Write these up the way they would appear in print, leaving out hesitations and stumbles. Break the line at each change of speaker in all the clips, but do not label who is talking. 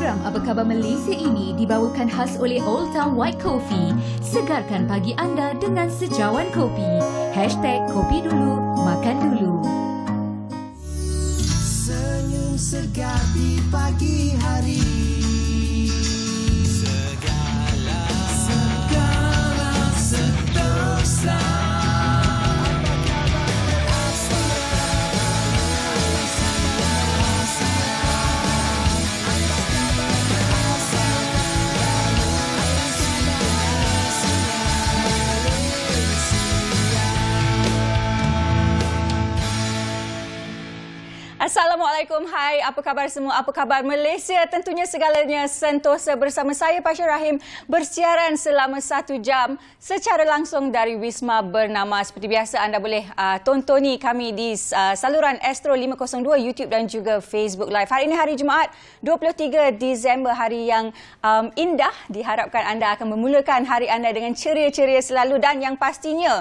Program Apa Khabar Malaysia ini dibawakan khas oleh Old Town White Coffee. Segarkan pagi anda dengan secawan kopi. #Kopi dulu, makan dulu.
Senyum segar di pagi hari. Segala sentosa.
Assalamualaikum, hai, apa khabar semua, apa khabar Malaysia? Tentunya segalanya sentosa bersama saya, Pasha Rahim, bersiaran selama 1 jam secara langsung dari Wisma Bernama. Seperti biasa, anda boleh tontoni kami di saluran Astro 502 YouTube dan juga Facebook Live. Hari ini hari Jumaat, 23 Disember, hari yang indah. Diharapkan anda akan memulakan hari anda dengan ceria-ceria selalu dan yang pastinya,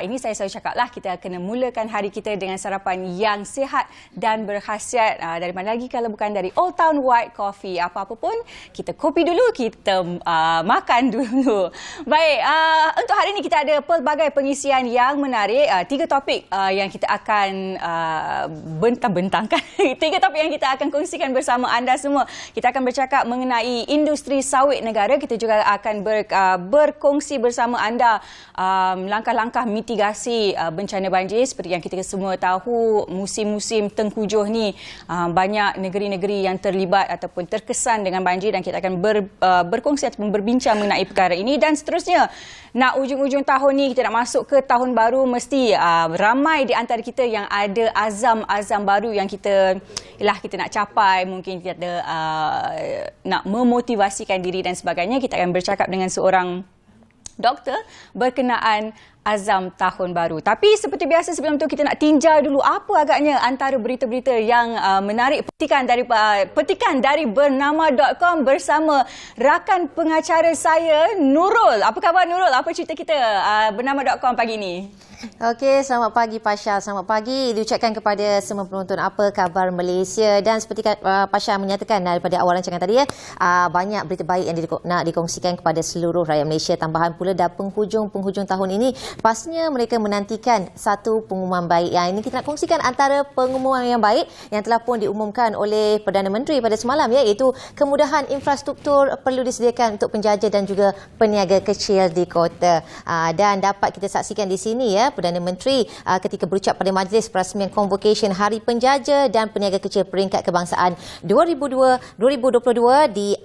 ini saya selalu cakaplah, kita kena mulakan hari kita dengan sarapan yang sihat dan berkhasiat. Dari mana lagi kalau bukan dari Old Town White Coffee. Apa-apa pun, kita kopi dulu, kita makan dulu. Baik, untuk hari ini kita ada pelbagai pengisian yang menarik. 3 topik yang kita akan bentang-bentangkan. 3 topik yang kita akan kongsikan bersama anda semua. Kita akan bercakap mengenai industri sawit negara. Kita juga akan berkongsi bersama anda langkah-langkah mitigasi bencana banjir. Seperti yang kita semua tahu, musim-musim tengkujuh ni banyak negeri-negeri yang terlibat ataupun terkesan dengan banjir, dan kita akan berkongsi ataupun berbincang mengenai perkara ini. Dan seterusnya, nak ujung-ujung tahun ni, kita nak masuk ke tahun baru, mesti ramai di antara kita yang ada azam-azam baru yang kita nak capai. Mungkin kita ada nak memotivasikan diri dan sebagainya. Kita akan bercakap dengan seorang doktor berkenaan azam tahun baru. Tapi seperti biasa, sebelum tu kita nak tinjau dulu apa agaknya antara berita-berita yang menarik. Petikan dari bernama.com bersama rakan pengacara saya, Nurul. Apa khabar, Nurul? Apa cerita kita bernama.com pagi ini?
Okey, selamat pagi Pasha. Selamat pagi diucapkan kepada semua penonton Apa Khabar Malaysia. Dan seperti Pasha menyatakan daripada awal rancangan tadi, banyak berita baik yang nak dikongsikan kepada seluruh rakyat Malaysia. Tambahan pula dah penghujung tahun ini, pastinya mereka menantikan satu pengumuman baik. Yang ini kita nak kongsikan antara pengumuman yang baik yang telah pun diumumkan oleh Perdana Menteri pada semalam, iaitu kemudahan infrastruktur perlu disediakan untuk penjaja dan juga peniaga kecil di kota. Dan dapat kita saksikan di sini Perdana Menteri ketika berucap pada majlis perasmian Convocation Hari Penjaja dan Peniaga Kecil Peringkat Kebangsaan 2022 di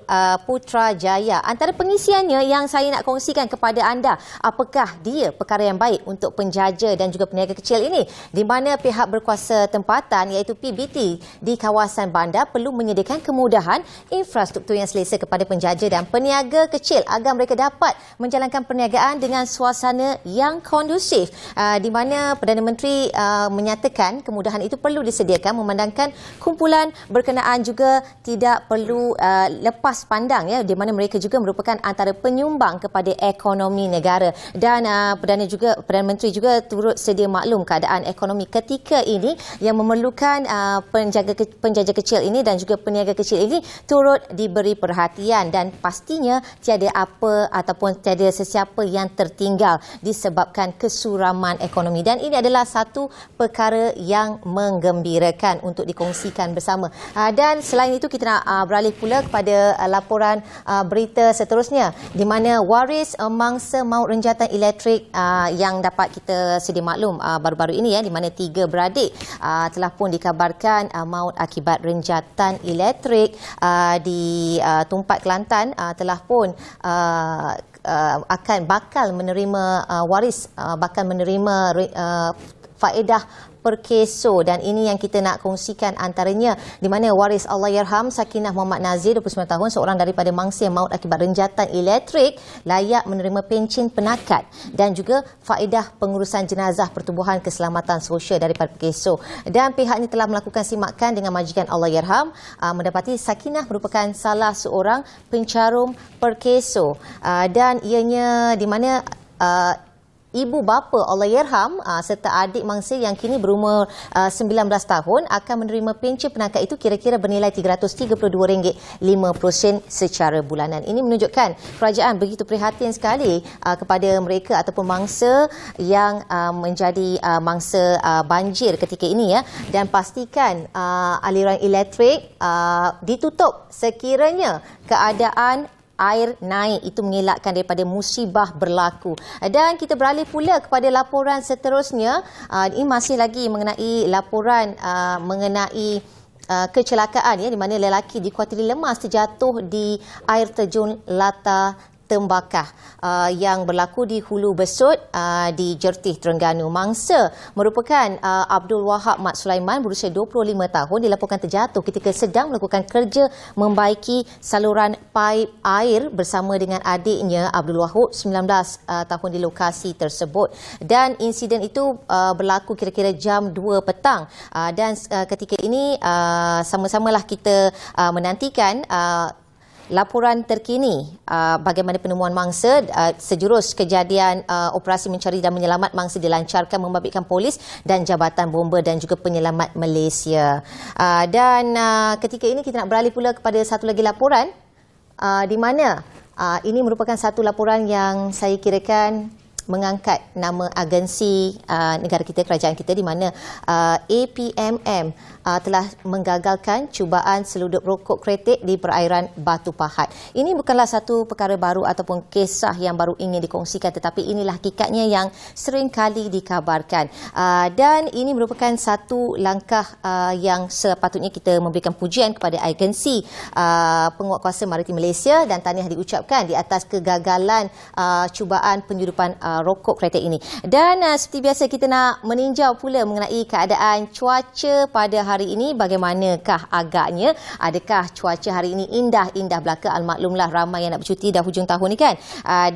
Putrajaya. Antara pengisiannya yang saya nak kongsikan kepada anda, apakah dia perkara yang baik untuk penjaja dan juga peniaga kecil ini, di mana pihak berkuasa tempatan iaitu PBT di kawasan bandar perlu menyediakan kemudahan infrastruktur yang selesa kepada penjaja dan peniaga kecil agar mereka dapat menjalankan perniagaan dengan suasana yang kondusif. Di mana Perdana Menteri menyatakan kemudahan itu perlu disediakan memandangkan kumpulan berkenaan juga tidak perlu lepas pandang, di mana mereka juga merupakan antara penyumbang kepada ekonomi negara. Dan Perdana Menteri juga turut sedia maklum keadaan ekonomi ketika ini yang memerlukan penjaja kecil ini dan juga peniaga kecil ini turut diberi perhatian, dan pastinya tiada apa ataupun tiada sesiapa yang tertinggal disebabkan kesuraman ekonomi. Dan ini adalah satu perkara yang menggembirakan untuk dikongsikan bersama. Dan selain itu, kita nak beralih pula kepada laporan berita seterusnya, di mana waris mangsa maut renjatan elektrik yang dapat kita sedia maklum baru-baru ini, di mana 3 beradik telah pun dikabarkan maut akibat renjatan elektrik di Tumpat, Kelantan, telah pun bakal menerima waris, bakal menerima faedah perkeso. Dan ini yang kita nak kongsikan antaranya, di mana waris Allahyarham Sakinah Muhammad Nazir, 29 tahun, seorang daripada mangsa yang maut akibat renjatan elektrik, layak menerima pencen penakat dan juga faedah pengurusan jenazah Pertubuhan Keselamatan Sosial daripada perkeso. Dan pihak ini telah melakukan simakan dengan majikan Allahyarham, mendapati Sakinah merupakan salah seorang pencarum perkeso, dan ianya di mana ibu bapa Allahyarham serta adik mangsa yang kini berumur 19 tahun akan menerima pencen penangkat itu kira-kira bernilai RM332.50 secara bulanan. Ini menunjukkan kerajaan begitu prihatin sekali kepada mereka ataupun mangsa yang menjadi mangsa banjir ketika ini ya, dan pastikan aliran elektrik ditutup sekiranya keadaan air naik, itu mengelakkan daripada musibah berlaku. Dan kita beralih pula kepada laporan seterusnya. Ini masih lagi mengenai laporan mengenai kecelakaan ya, di mana lelaki dikuatiri lemas terjatuh di air terjun Lata Tembakah yang berlaku di Hulu Besut di Jertih, Terengganu. Mangsa merupakan Abdul Wahab Mat Sulaiman berusia 25 tahun dilaporkan terjatuh ketika sedang melakukan kerja membaiki saluran paip air bersama dengan adiknya Abdul Wahab 19 tahun di lokasi tersebut. Dan insiden itu berlaku kira-kira jam 2 petang. Dan ketika ini sama-samalah kita menantikan laporan terkini bagaimana penemuan mangsa. Sejurus kejadian operasi mencari dan menyelamat mangsa dilancarkan membabitkan polis dan Jabatan Bomba dan juga Penyelamat Malaysia. Dan ketika ini kita nak beralih pula kepada satu lagi laporan di mana ini merupakan satu laporan yang saya kirakan mengangkat nama agensi negara kita, kerajaan kita, di mana APMM telah menggagalkan cubaan seludup rokok kretek di perairan Batu Pahat. Ini bukanlah satu perkara baru ataupun kisah yang baru ingin dikongsikan, tetapi inilah hakikatnya yang sering kali dikabarkan. Dan ini merupakan satu langkah yang sepatutnya kita memberikan pujian kepada agensi penguatkuasa maritim Malaysia dan tahniah diucapkan di atas kegagalan cubaan penyudupan rokok kretek ini. Dan seperti biasa kita nak meninjau pula mengenai keadaan cuaca pada hari ini. Bagaimanakah agaknya? Adakah cuaca hari ini indah-indah belaka? Al-maklumlah ramai yang nak bercuti dah hujung tahun ni kan.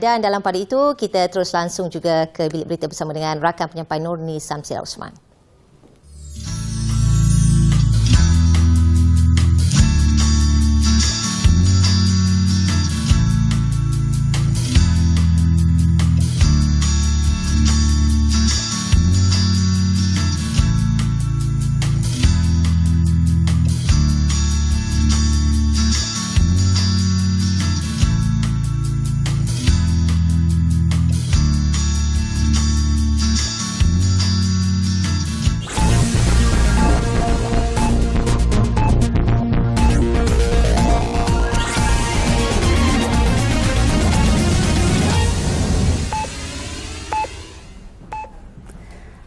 Dan dalam pada itu kita terus langsung juga ke bilik berita bersama dengan rakan penyampai Nurni Samsila Osman.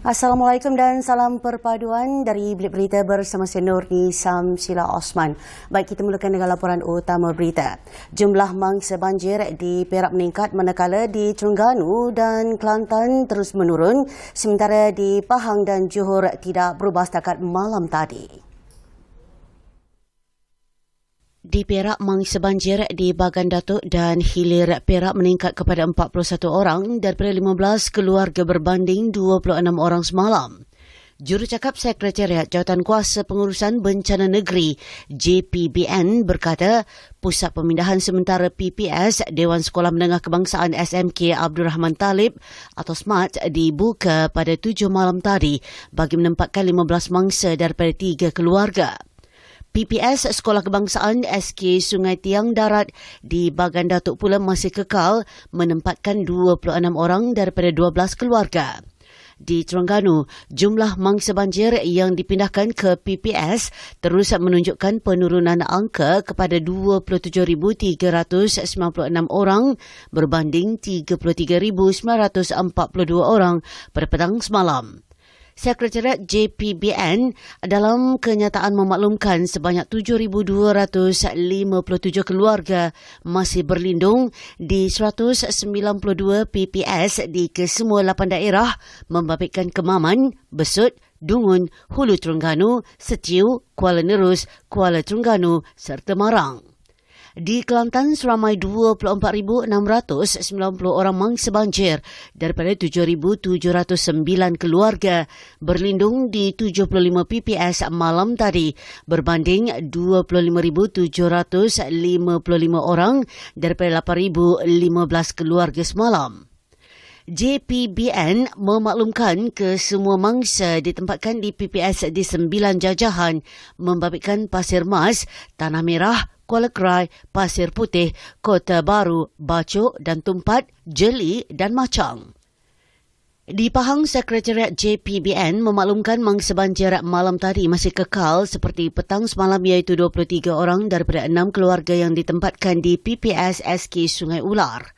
Assalamualaikum dan salam perpaduan dari Bilik Berita bersama saya Nurni Samsila Osman. Baik, kita mulakan dengan laporan utama berita. Jumlah mangsa banjir di Perak meningkat manakala di Terengganu dan Kelantan terus menurun, sementara di Pahang dan Johor tidak berubah setakat malam tadi. Di Perak, mangsa banjir di Bagan Datuk dan Hilir Perak meningkat kepada 41 orang daripada 15 keluarga berbanding 26 orang semalam. Jurucakap Sekretariat Jawatankuasa Pengurusan Bencana Negeri JPBN berkata, Pusat Pemindahan Sementara PPS Dewan Sekolah Menengah Kebangsaan SMK Abdul Rahman Talib atau SMART dibuka pada 7 malam tadi bagi menempatkan 15 mangsa daripada 3 keluarga. PPS Sekolah Kebangsaan SK Sungai Tiang Darat di Bagan Datuk pula masih kekal menempatkan 26 orang daripada 12 keluarga. Di Terengganu, jumlah mangsa banjir yang dipindahkan ke PPS terus menunjukkan penurunan angka kepada 27,396 orang berbanding 33,942 orang pada petang semalam. Sekretariat JPBN dalam kenyataan memaklumkan sebanyak 7,257 keluarga masih berlindung di 192 PPS di kesemua 8 daerah membabitkan Kemaman, Besut, Dungun, Hulu Terengganu, Setiu, Kuala Nerus, Kuala Terengganu serta Marang. Di Kelantan, seramai 24,690 orang mangsa banjir daripada 7,709 keluarga berlindung di 75 PPS malam tadi berbanding 25,755 orang daripada 8,015 keluarga semalam. JPBN memaklumkan kesemua mangsa ditempatkan di PPS di 9 jajahan membabitkan Pasir Mas, Tanah Merah, Kuala Krai, Pasir Putih, Kota Baru, Bacok dan Tumpat, Jeli dan Machang. Di Pahang, Sekretariat JPBN memaklumkan mangsa banjir malam tadi masih kekal seperti petang semalam iaitu 23 orang daripada 6 keluarga yang ditempatkan di PPS SK Sungai Ular.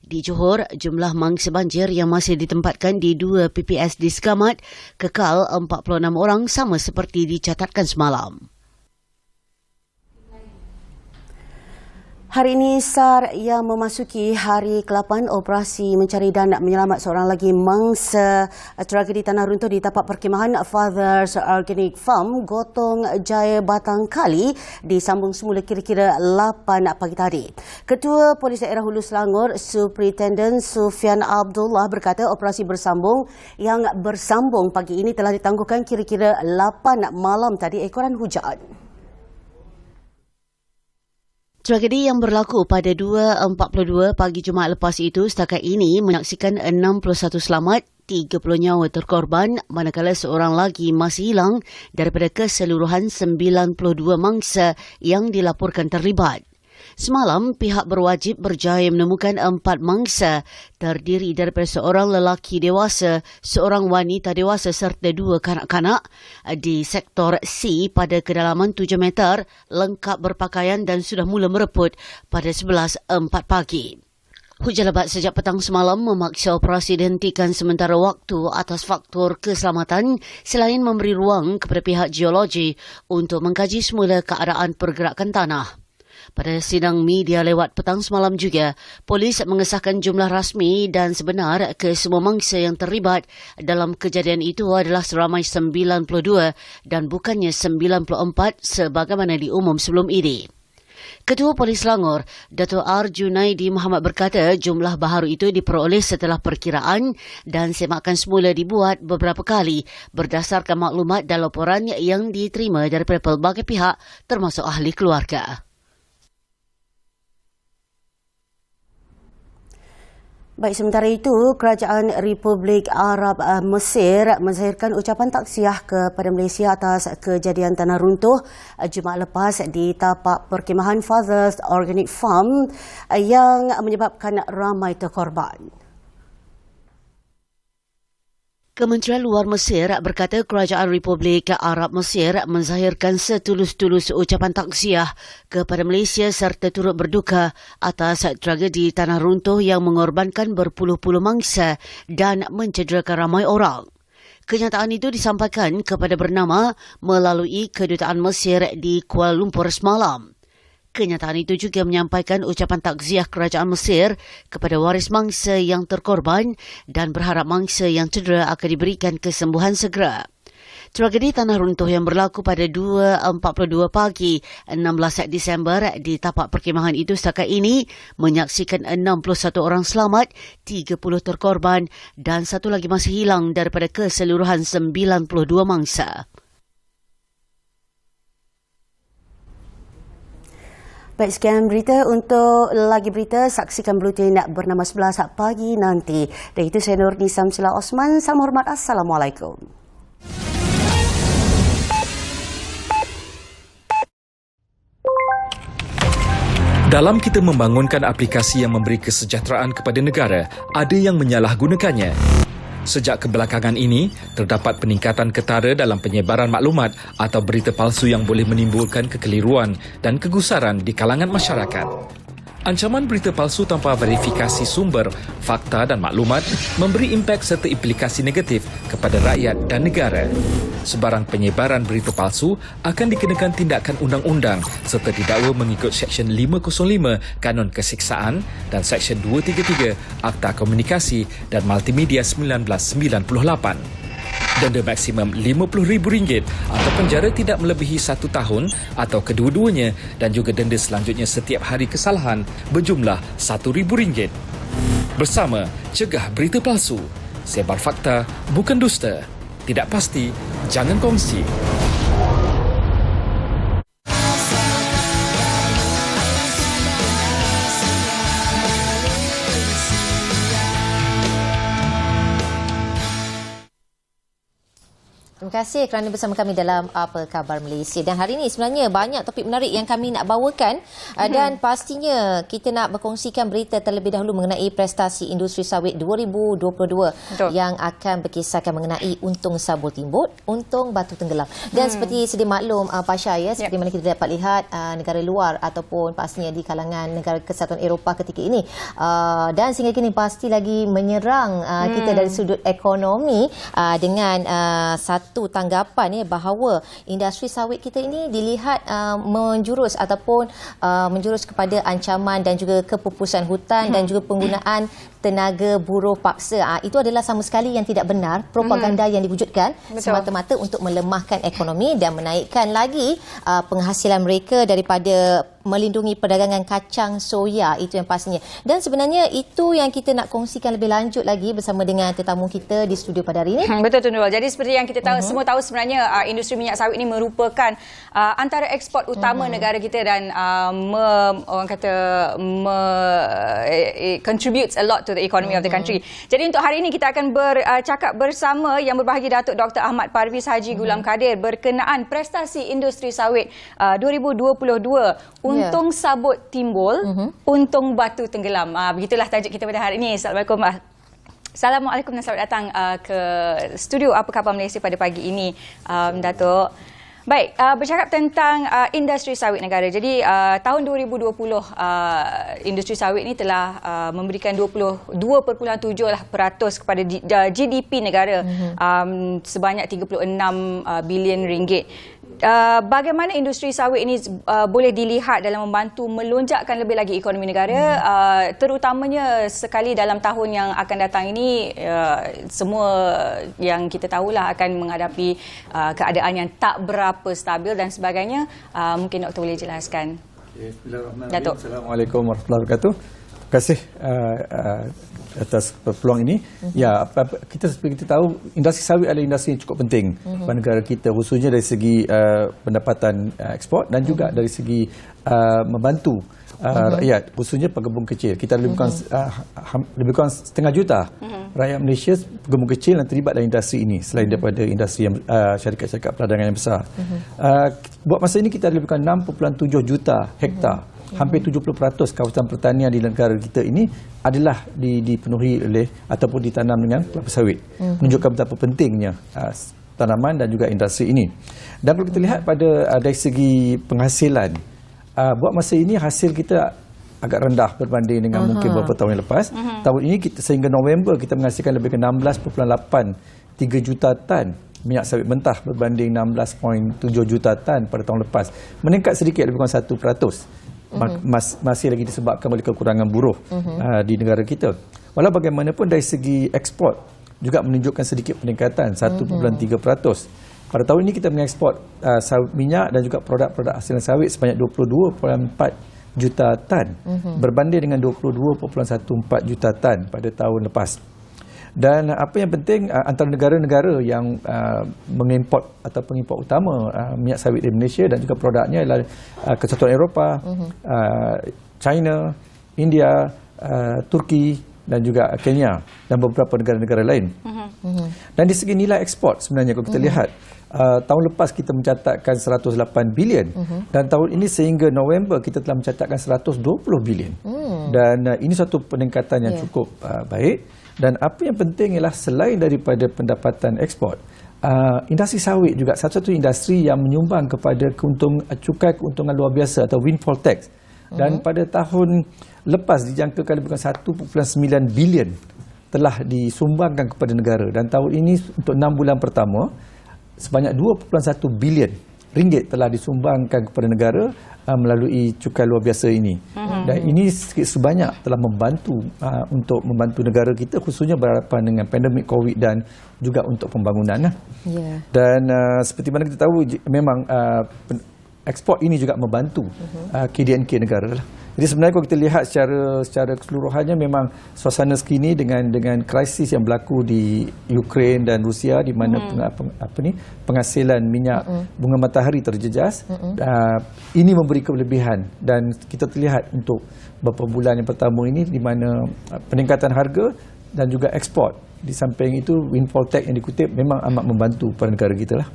Di Johor, jumlah mangsa banjir yang masih ditempatkan di 2 PPS di Sekamat kekal 46 orang sama seperti dicatatkan semalam. Hari ini SAR yang memasuki hari ke-8 operasi mencari dan menyelamat seorang lagi mangsa tragedi tanah runtuh di tapak perkhemahan Fathers Organic Farm, Gotong Jaya Batang Kali disambung semula kira-kira 8 pagi tadi. Ketua Polis Daerah Hulu Selangor, Superintendent Sufian Abdullah berkata operasi bersambung yang bersambung pagi ini telah ditangguhkan kira-kira 8 malam tadi ekoran hujan. Tragedi yang berlaku pada 2.42 pagi Jumaat lepas itu setakat ini menyaksikan 61 selamat, 30 nyawa terkorban manakala seorang lagi masih hilang daripada keseluruhan 92 mangsa yang dilaporkan terlibat. Semalam, pihak berwajib berjaya menemukan 4 mangsa terdiri daripada seorang lelaki dewasa, seorang wanita dewasa serta 2 kanak-kanak di sektor C pada kedalaman 7 meter, lengkap berpakaian dan sudah mula mereput pada 11.04 pagi. Hujan lebat sejak petang semalam memaksa operasi dihentikan sementara waktu atas faktor keselamatan selain memberi ruang kepada pihak geologi untuk mengkaji semula keadaan pergerakan tanah. Pada sidang media lewat petang semalam juga, polis mengesahkan jumlah rasmi dan sebenar kesemua mangsa yang terlibat dalam kejadian itu adalah seramai 92 dan bukannya 94 sebagaimana diumum sebelum ini. Ketua Polis Selangor, Dato' R. Junaidi Muhammad berkata jumlah baharu itu diperoleh setelah perkiraan dan semakan semula dibuat beberapa kali berdasarkan maklumat dan laporan yang diterima daripada pelbagai pihak termasuk ahli keluarga. Baik, sementara itu, Kerajaan Republik Arab Mesir menzahirkan ucapan taksiah kepada Malaysia atas kejadian tanah runtuh Jumaat lepas di tapak perkhemahan Fathers Organic Farm yang menyebabkan ramai terkorban. Kementerian Luar Mesir berkata Kerajaan Republik Arab Mesir menzahirkan setulus-tulus ucapan taksiah kepada Malaysia serta turut berduka atas tragedi tanah runtuh yang mengorbankan berpuluh-puluh mangsa dan mencederakan ramai orang. Kenyataan itu disampaikan kepada bernama melalui Kedutaan Mesir di Kuala Lumpur semalam. Kenyataan itu juga menyampaikan ucapan takziah Kerajaan Mesir kepada waris mangsa yang terkorban dan berharap mangsa yang cedera akan diberikan kesembuhan segera. Tragedi tanah runtuh yang berlaku pada 2.42 pagi 16 Disember di tapak perkhemahan itu setakat ini menyaksikan 61 orang selamat, 30 terkorban dan satu lagi masih hilang daripada keseluruhan 92 mangsa. Baik, sekian berita. Untuk lagi berita, saksikan Bluetin bernama 11 pagi nanti. Dan itu saya Nurni Samsila Osman. Salam hormat. Assalamualaikum.
Dalam kita membangunkan aplikasi yang memberi kesejahteraan kepada negara, ada yang menyalahgunakannya. Sejak kebelakangan ini, terdapat peningkatan ketara dalam penyebaran maklumat atau berita palsu yang boleh menimbulkan kekeliruan dan kegusaran di kalangan masyarakat. Ancaman berita palsu tanpa verifikasi sumber, fakta dan maklumat memberi impak serta implikasi negatif kepada rakyat dan negara. Sebarang penyebaran berita palsu akan dikenakan tindakan undang-undang serta didakwa mengikut Seksyen 505 Kanun Kesiksaan dan Seksyen 233 Akta Komunikasi dan Multimedia 1998. Denda maksimum RM50,000 atau penjara tidak melebihi 1 tahun atau kedua-duanya dan juga denda selanjutnya setiap hari kesalahan berjumlah RM1,000. Bersama, cegah berita palsu. Sebar fakta, bukan dusta. Tidak pasti, jangan kongsi.
kasih kerana bersama kami dalam Apa Khabar Malaysia. Dan hari ini sebenarnya banyak topik menarik yang kami nak bawakan dan pastinya kita nak berkongsikan berita terlebih dahulu mengenai prestasi industri sawit 2022 yang akan berkisarkan mengenai untung sabur timbul, untung batu tenggelam. Dan seperti sedia maklum Pasha, ya, seperti mana kita dapat lihat negara luar ataupun pastinya di kalangan negara Kesatuan Eropah ketika ini dan sehingga kini pasti lagi menyerang kita dari sudut ekonomi dengan satu tanggapan bahawa industri sawit kita ini dilihat menjurus ataupun menjurus kepada ancaman dan juga kepupusan hutan dan juga penggunaan tenaga buruh paksa. Itu adalah sama sekali yang tidak benar, propaganda yang diwujudkan semata-mata untuk melemahkan ekonomi dan menaikkan lagi penghasilan mereka daripada melindungi perdagangan kacang soya, itu yang pastinya. Dan sebenarnya itu yang kita nak kongsikan lebih lanjut lagi bersama dengan tetamu kita di studio pada hari ini.
Betul Nurul. Jadi seperti yang kita tahu, semua tahu sebenarnya industri minyak sawit ini merupakan antara ekspor utama negara kita dan orang kata it contributes a lot to the economy of the country. Jadi untuk hari ini kita akan bercakap bersama yang berbahagia Datuk Dr. Ahmad Parviz Haji Gulam Kadir berkenaan prestasi industri sawit 2022. Untung sabut timbul, untung batu tenggelam. Begitulah tajuk kita pada hari ini. Assalamualaikum dan selamat datang ke studio Apa Khabar Malaysia pada pagi ini, Datuk. Baik, bercakap tentang industri sawit negara. Jadi tahun 2020 industri sawit ini telah memberikan 22.7% kepada GDP negara sebanyak 36 bilion ringgit. Bagaimana industri sawit ini boleh dilihat dalam membantu melonjakkan lebih lagi ekonomi negara, terutamanya sekali dalam tahun yang akan datang ini, semua yang kita tahulah akan menghadapi keadaan yang tak berapa stabil dan sebagainya. Mungkin Doktor boleh jelaskan.
Datuk. Assalamualaikum warahmatullahi wabarakatuh. Terima kasih atas peluang ini. Ya, seperti kita tahu, industri sawit adalah industri yang cukup penting bagi negara kita, khususnya dari segi pendapatan ekspor dan juga dari segi membantu rakyat, khususnya pegembung kecil. Kita lebih kurang setengah juta rakyat Malaysia pegembung kecil yang terlibat dalam industri ini, selain daripada industri yang syarikat-syarikat perdagangan yang besar. Buat masa ini kita ada lebih kurang 6.7 juta hektar. Hampir 70% kawasan pertanian di negara kita ini adalah dipenuhi oleh ataupun ditanam dengan kelapa sawit. Menunjukkan betapa pentingnya tanaman dan juga industri ini. Dan kalau kita lihat dari segi penghasilan, buat masa ini hasil kita agak rendah berbanding dengan mungkin beberapa tahun yang lepas. Tahun ini sehingga November kita menghasilkan lebih ke 16.83 juta tan minyak sawit mentah berbanding 16.7 juta tan pada tahun lepas. Meningkat sedikit lebih kurang 1%. Masih lagi disebabkan oleh kekurangan buruh di negara kita. Walau bagaimanapun dari segi ekspor juga menunjukkan sedikit peningkatan 1.3%. Pada tahun ini kita mengekspor minyak dan juga produk-produk hasilan sawit sebanyak 22.4 juta tan berbanding dengan 22.14 juta tan pada tahun lepas. Dan apa yang penting, antara negara-negara yang mengimport atau pengimport utama minyak sawit di Malaysia dan juga produknya adalah Kesatuan Eropah, China, India, Turki dan juga Kenya dan beberapa negara-negara lain. Dan di segi nilai ekspor sebenarnya kalau kita lihat, tahun lepas kita mencatatkan 108 bilion dan tahun ini sehingga November kita telah mencatatkan 120 bilion. Dan ini satu peningkatan yang cukup baik. Dan apa yang penting ialah selain daripada pendapatan ekspor, industri sawit juga satu-satu industri yang menyumbang kepada cukai keuntungan luar biasa atau windfall tax. Dan pada tahun lepas dijangkakan lebih kurang 1.9 bilion telah disumbangkan kepada negara. Dan tahun ini untuk 6 bulan pertama sebanyak 2.1 bilion ringgit telah disumbangkan kepada negara melalui cukai luar biasa ini. Dan ini sikit sebanyak telah membantu untuk membantu negara kita, khususnya berhadapan dengan pandemik COVID dan juga untuk pembangunan. Dan seperti mana kita tahu, memang ekspor ini juga membantu KDNK negara lah. Jadi sebenarnya kalau kita lihat secara keseluruhannya, memang suasana sekini dengan krisis yang berlaku di Ukraine dan Rusia, di mana penghasilan minyak bunga matahari terjejas, ini memberi kelebihan. Dan kita terlihat untuk beberapa bulan yang pertama ini di mana peningkatan harga dan juga ekspor. Di samping itu windfall tax yang dikutip memang amat membantu pada negara kita lah.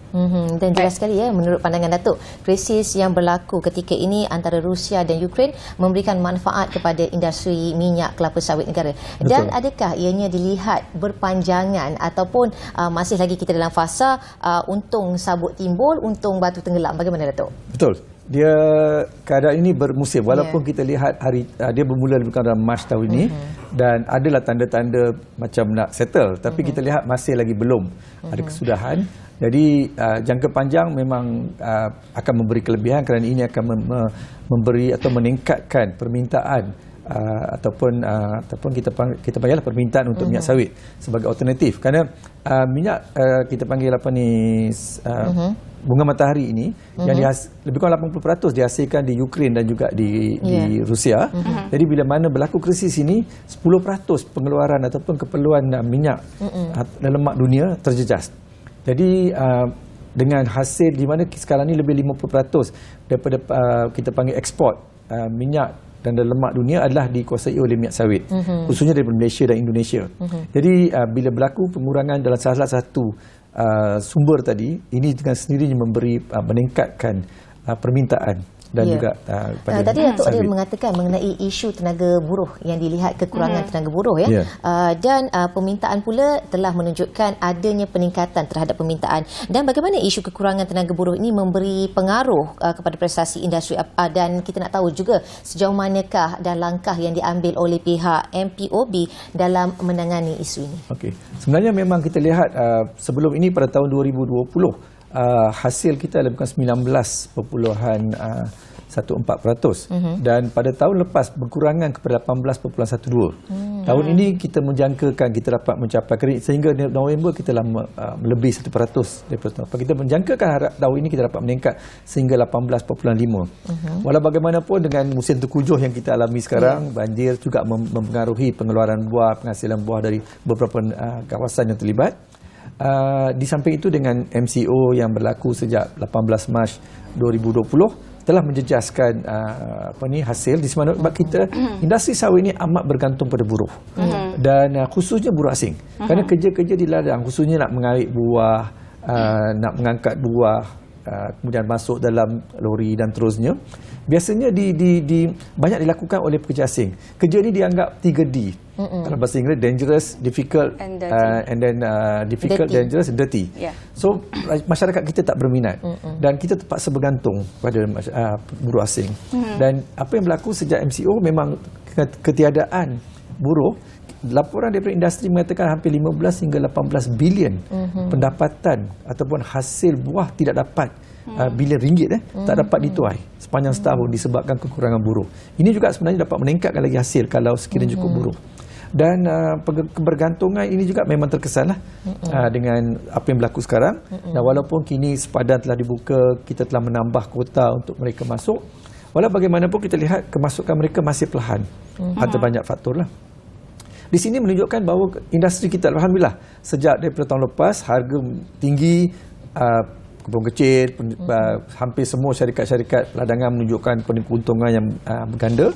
Dan jelas sekali menurut pandangan Datuk, krisis yang berlaku ketika ini antara Rusia dan Ukraine memberikan manfaat kepada industri minyak kelapa sawit negara. Dan adakah ianya dilihat berpanjangan ataupun masih lagi kita dalam fasa untung sabut timbul, untung batu tenggelam? Bagaimana Datuk?
Betul. Dia keadaan ini bermusim walaupun kita lihat dia bermula lebih kurang dalam Mac tahun ini dan adalah tanda-tanda macam nak settle, tapi kita lihat masih lagi belum ada kesudahan. Jadi jangka panjang memang akan memberi kelebihan kerana ini akan memberi atau meningkatkan permintaan ataupun kita panggil permintaan untuk minyak sawit sebagai alternatif, kerana minyak kita panggil apa ni bunga matahari ini yang lebih kurang 80% dihasilkan di Ukraine dan juga di Rusia. Jadi bila mana berlaku krisis ini 10% pengeluaran ataupun keperluan minyak dan lemak dunia terjejas. Jadi dengan hasil di mana sekarang ni lebih 50% daripada kita panggil ekspor minyak dan lemak dunia adalah dikuasai oleh minyak sawit, khususnya daripada Malaysia dan Indonesia. Jadi bila berlaku pengurangan dalam salah satu sumber tadi, ini dengan sendirinya meningkatkan permintaan dan juga
tadi Datuk ada mengatakan mengenai isu tenaga buruh yang dilihat kekurangan tenaga buruh dan permintaan pula telah menunjukkan adanya peningkatan terhadap permintaan. Dan bagaimana isu kekurangan tenaga buruh ini memberi pengaruh kepada prestasi industri, dan kita nak tahu juga sejauh manakah dan langkah yang diambil oleh pihak MPOB dalam menangani isu ini.
Okey. Sebenarnya memang kita lihat sebelum ini pada tahun 2020 hasil kita lebih kurang 19.14% dan pada tahun lepas berkurangan kepada 18.12%. Tahun ini kita menjangkakan kita dapat mencapai sehingga November kita telah melebihi 1% daripada tahun. Kita menjangkakan harap tahun ini kita dapat meningkat sehingga 18.5%. Walau bagaimanapun dengan musim terkujuh yang kita alami sekarang, banjir juga mempengaruhi pengeluaran buah, penghasilan buah dari beberapa kawasan yang terlibat. Di samping itu dengan MCO yang berlaku sejak 18 Mac 2020 telah menjejaskan hasil di mana sebab kita industri sawit ini amat bergantung pada buruh dan khususnya buruh asing, kerana kerja-kerja di ladang khususnya nak mengarik buah, nak mengangkat buah, kemudian masuk dalam lori dan terusnya, biasanya banyak dilakukan oleh pekerja asing. Kerja ini dianggap 3D. Dalam bahasa Inggeris, dangerous, difficult, and then difficult, dirty. Dangerous, and dirty. So masyarakat kita tak berminat dan kita terpaksa bergantung pada buruh asing. Dan apa yang berlaku sejak MCO memang ketiadaan buruh. Laporan daripada industri mengatakan hampir 15 hingga 18 bilion pendapatan ataupun hasil buah tidak dapat bilion ringgit tak dapat dituai sepanjang setahun disebabkan kekurangan buruh. Ini juga sebenarnya dapat meningkatkan lagi hasil kalau sekiranya cukup buruh. Dan kebergantungan ini juga memang terkesan dengan apa yang berlaku sekarang. Dan walaupun kini sepadan telah dibuka, kita telah menambah kuota untuk mereka masuk, walau bagaimanapun kita lihat kemasukan mereka masih perlahan. Ada banyak faktor lah. Di sini menunjukkan bahawa industri kita, alhamdulillah, sejak daripada tahun lepas harga tinggi, kebun kecil, hampir semua syarikat-syarikat ladangan menunjukkan keuntungan yang berganda.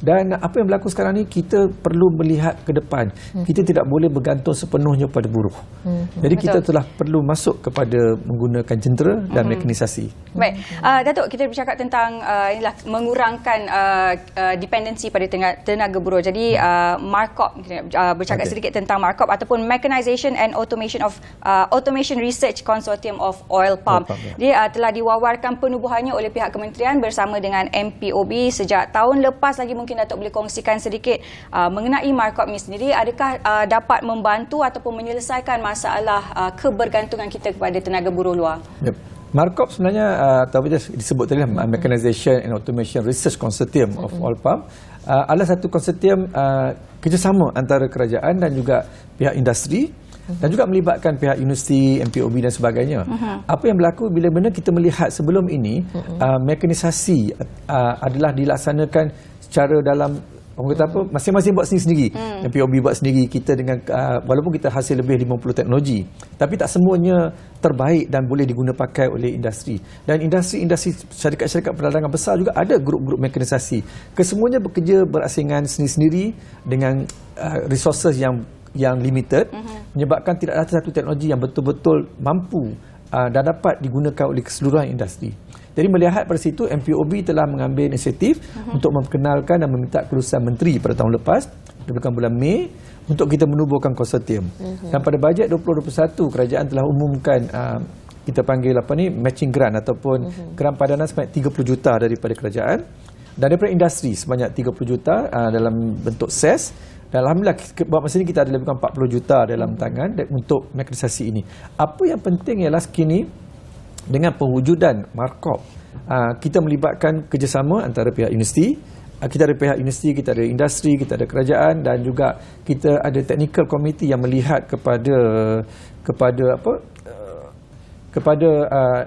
Dan apa yang berlaku sekarang ni, kita perlu melihat ke depan. Kita tidak boleh bergantung sepenuhnya pada buruh. Jadi kita telah perlu masuk kepada menggunakan jentera dan mekanisasi.
Baik, Datuk, kita bercakap tentang mengurangkan dependensi pada tenaga buruh. Jadi markup, bercakap sedikit tentang markup ataupun Mechanization and Automation of Automation Research Consortium of Oil Palm. Dia telah diwawarkan penubuhannya oleh pihak kementerian bersama dengan MPOB sejak tahun lepas lagi. Mungkin Datuk boleh kongsikan sedikit mengenai markup ini sendiri. Adakah dapat membantu ataupun menyelesaikan masalah kebergantungan kita kepada tenaga buruh luar?
Markup sebenarnya disebut tadi Mechanization and Automation Research Consortium of Oil Palm adalah satu konsortium kerjasama antara kerajaan dan juga pihak industri dan juga melibatkan pihak universiti, MPOB dan sebagainya. Apa yang berlaku bila mana kita melihat sebelum ini mekanisasi adalah dilaksanakan secara dalam orang kata apa, masing-masing buat sendiri-sendiri. MPOB buat sendiri, kita dengan walaupun kita hasil lebih 50 teknologi, tapi tak semuanya terbaik dan boleh diguna pakai oleh industri. Dan industri syarikat-syarikat perdagangan besar juga ada grup-grup mekanisasi. Kesemuanya bekerja berasingan sendiri-sendiri dengan resources yang yang limited, menyebabkan tidak ada satu teknologi yang betul-betul mampu dan dapat digunakan oleh keseluruhan industri. Jadi melihat pada situ, MPOB telah mengambil inisiatif untuk memperkenalkan dan meminta kelulusan menteri pada tahun lepas, pada bulan Mei, untuk kita menubuhkan konsortium. Dan pada bajet 2021, kerajaan telah umumkan kita panggil matching grant ataupun grant padanan sebanyak 30 juta daripada kerajaan, dan daripada industri sebanyak 30 juta dalam bentuk SES. Dan alhamdulillah buat masa ini kita ada lebih kurang 40 juta dalam tangan untuk mekanisasi ini. Apa yang penting ialah sekini dengan pewujudan Markop, kita melibatkan kerjasama antara pihak universiti. Kita ada pihak universiti, kita ada industri, kita ada kerajaan, dan juga kita ada technical committee yang melihat kepada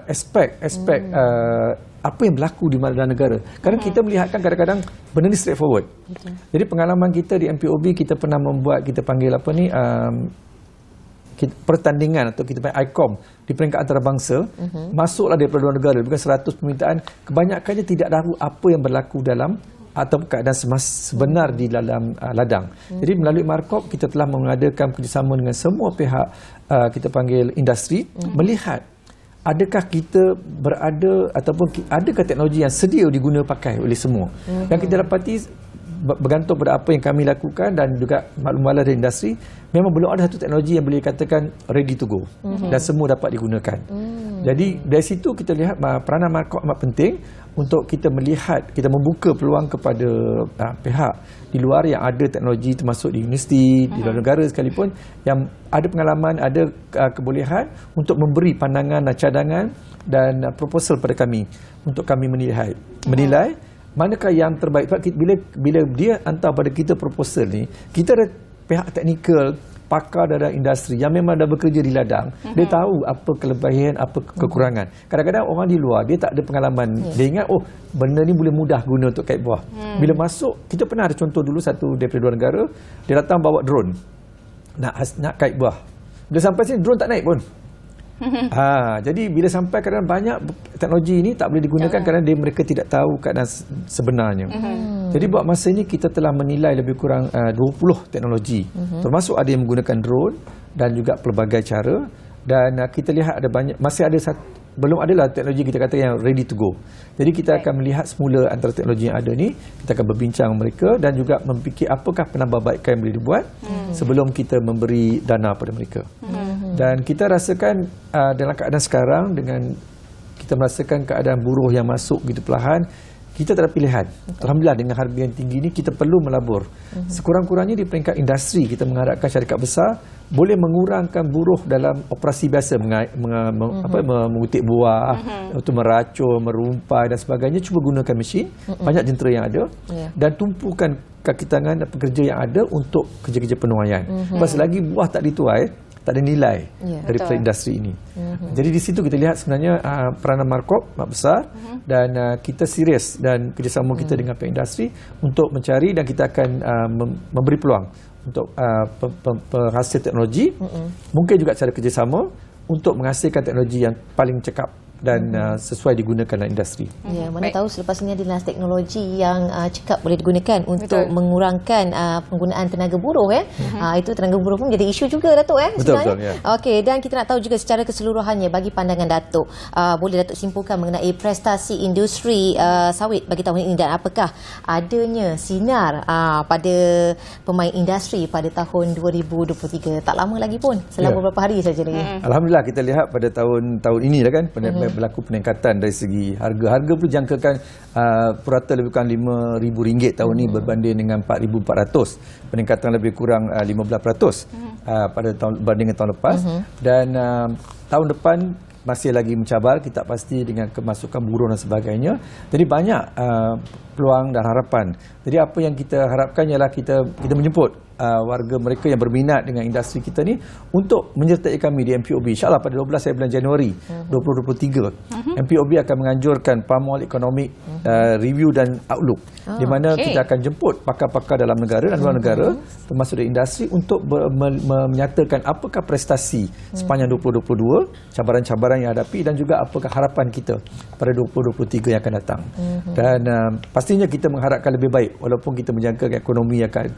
aspek apa yang berlaku di dalam negara. Kadang kita melihatkan kadang-kadang benda ni straightforward. Jadi pengalaman kita di MPOB, kita pernah membuat, kita panggil pertandingan atau kita panggil ICOM di peringkat antarabangsa, masuklah daripada luar negara, bukan 100 permintaan, kebanyakannya tidak tahu apa yang berlaku dalam atau keadaan sebenar di dalam ladang. Jadi melalui Markop kita telah mengadakan kerjasama dengan semua pihak, kita panggil industri, melihat adakah kita berada ataupun adakah teknologi yang sedia diguna pakai oleh semua. Dan kita dapati bergantung pada apa yang kami lakukan dan juga maklum-maklum dari industri, memang belum ada satu teknologi yang boleh dikatakan ready to go dan semua dapat digunakan. Jadi dari situ kita lihat peranan Markop amat penting untuk kita melihat, kita membuka peluang kepada pihak di luar yang ada teknologi, termasuk di universiti, di luar negara sekalipun, yang ada pengalaman, ada kebolehan untuk memberi pandangan dan cadangan dan proposal pada kami untuk kami menilai manakah yang terbaik. Bila dia hantar pada kita proposal ni, kita ada pihak teknikal, pakar dalam industri yang memang dah bekerja di ladang, dia tahu apa kelebihan, apa kekurangan. Kadang-kadang orang di luar dia tak ada pengalaman, dia ingat benda ni boleh mudah guna untuk kait buah. Bila masuk, kita pernah ada contoh dulu satu daripada luar negara, dia datang bawa drone nak kait buah. Bila sampai sini drone tak naik pun. Jadi bila sampai kadang banyak teknologi ini tak boleh digunakan kerana mereka tidak tahu keadaan sebenarnya. Jadi buat masa ini kita telah menilai lebih kurang 20 teknologi, termasuk ada yang menggunakan drone dan juga pelbagai cara, dan kita lihat ada banyak, masih ada belum adalah teknologi kita kata yang ready to go. Jadi kita akan melihat semula antara teknologi yang ada ni, kita akan berbincang mereka dan juga memfikir apakah penambahbaikan yang boleh dibuat sebelum kita memberi dana pada mereka. Dan kita rasakan dalam keadaan sekarang, dengan kita merasakan keadaan buruh yang masuk gitu perlahan, kita tak ada pilihan. Alhamdulillah dengan harga yang tinggi ni kita perlu melabur. Sekurang-kurangnya di peringkat industri kita mengharapkan syarikat besar boleh mengurangkan buruh dalam operasi biasa, mengutik buah, untuk meracun, merumpai dan sebagainya. Cuba gunakan mesin, banyak jentera yang ada, dan tumpukan kaki tangan dan pekerja yang ada untuk kerja-kerja penuaian. Sebab selagi buah tak dituai, tak ada nilai daripada industri ini. Jadi di situ kita lihat sebenarnya peranan Markop amat besar, dan kita serius dan kerjasama kita dengan pihak industri untuk mencari, dan kita akan memberi peluang untuk penghasil teknologi, mungkin juga cara kerjasama untuk menghasilkan teknologi yang paling cekap dan sesuai digunakan dalam industri.
Ya, mana tahu selepas ini adalah teknologi yang cekap boleh digunakan untuk mengurangkan penggunaan tenaga buruh. Itu tenaga buruh pun jadi isu juga, Datuk.
Betul.
Okey, dan kita nak tahu juga secara keseluruhannya bagi pandangan Datuk, boleh Datuk simpulkan mengenai prestasi industri sawit bagi tahun ini, dan apakah adanya sinar pada pemain industri pada tahun 2023? Tak lama lagi pun, selama beberapa hari saja lagi.
Alhamdulillah kita lihat pada tahun ini kan berlaku peningkatan dari segi harga pun jangkakan purata lebih kurang RM5,000 tahun ini berbanding dengan RM4,400, peningkatan lebih kurang 15% pada tahun berbanding dengan tahun lepas. Dan tahun depan masih lagi mencabar, kita pasti dengan kemasukan buruh dan sebagainya. Jadi banyak peluang dan harapan. Jadi apa yang kita harapkan ialah kita menjemput warga mereka yang berminat dengan industri kita ni untuk menyertai kami di MPOB. InsyaAllah pada 12 bulan Januari 2023, MPOB akan menganjurkan Palm Oil Economic Review dan Outlook, di mana kita akan jemput pakar-pakar dalam negara dan luar negara, termasuk dari industri, untuk menyatakan apakah prestasi sepanjang 2022, cabaran-cabaran yang hadapi, dan juga apakah harapan kita pada 2023 yang akan datang. Dan pastinya kita mengharapkan lebih baik, walaupun kita menjangka ekonomi akan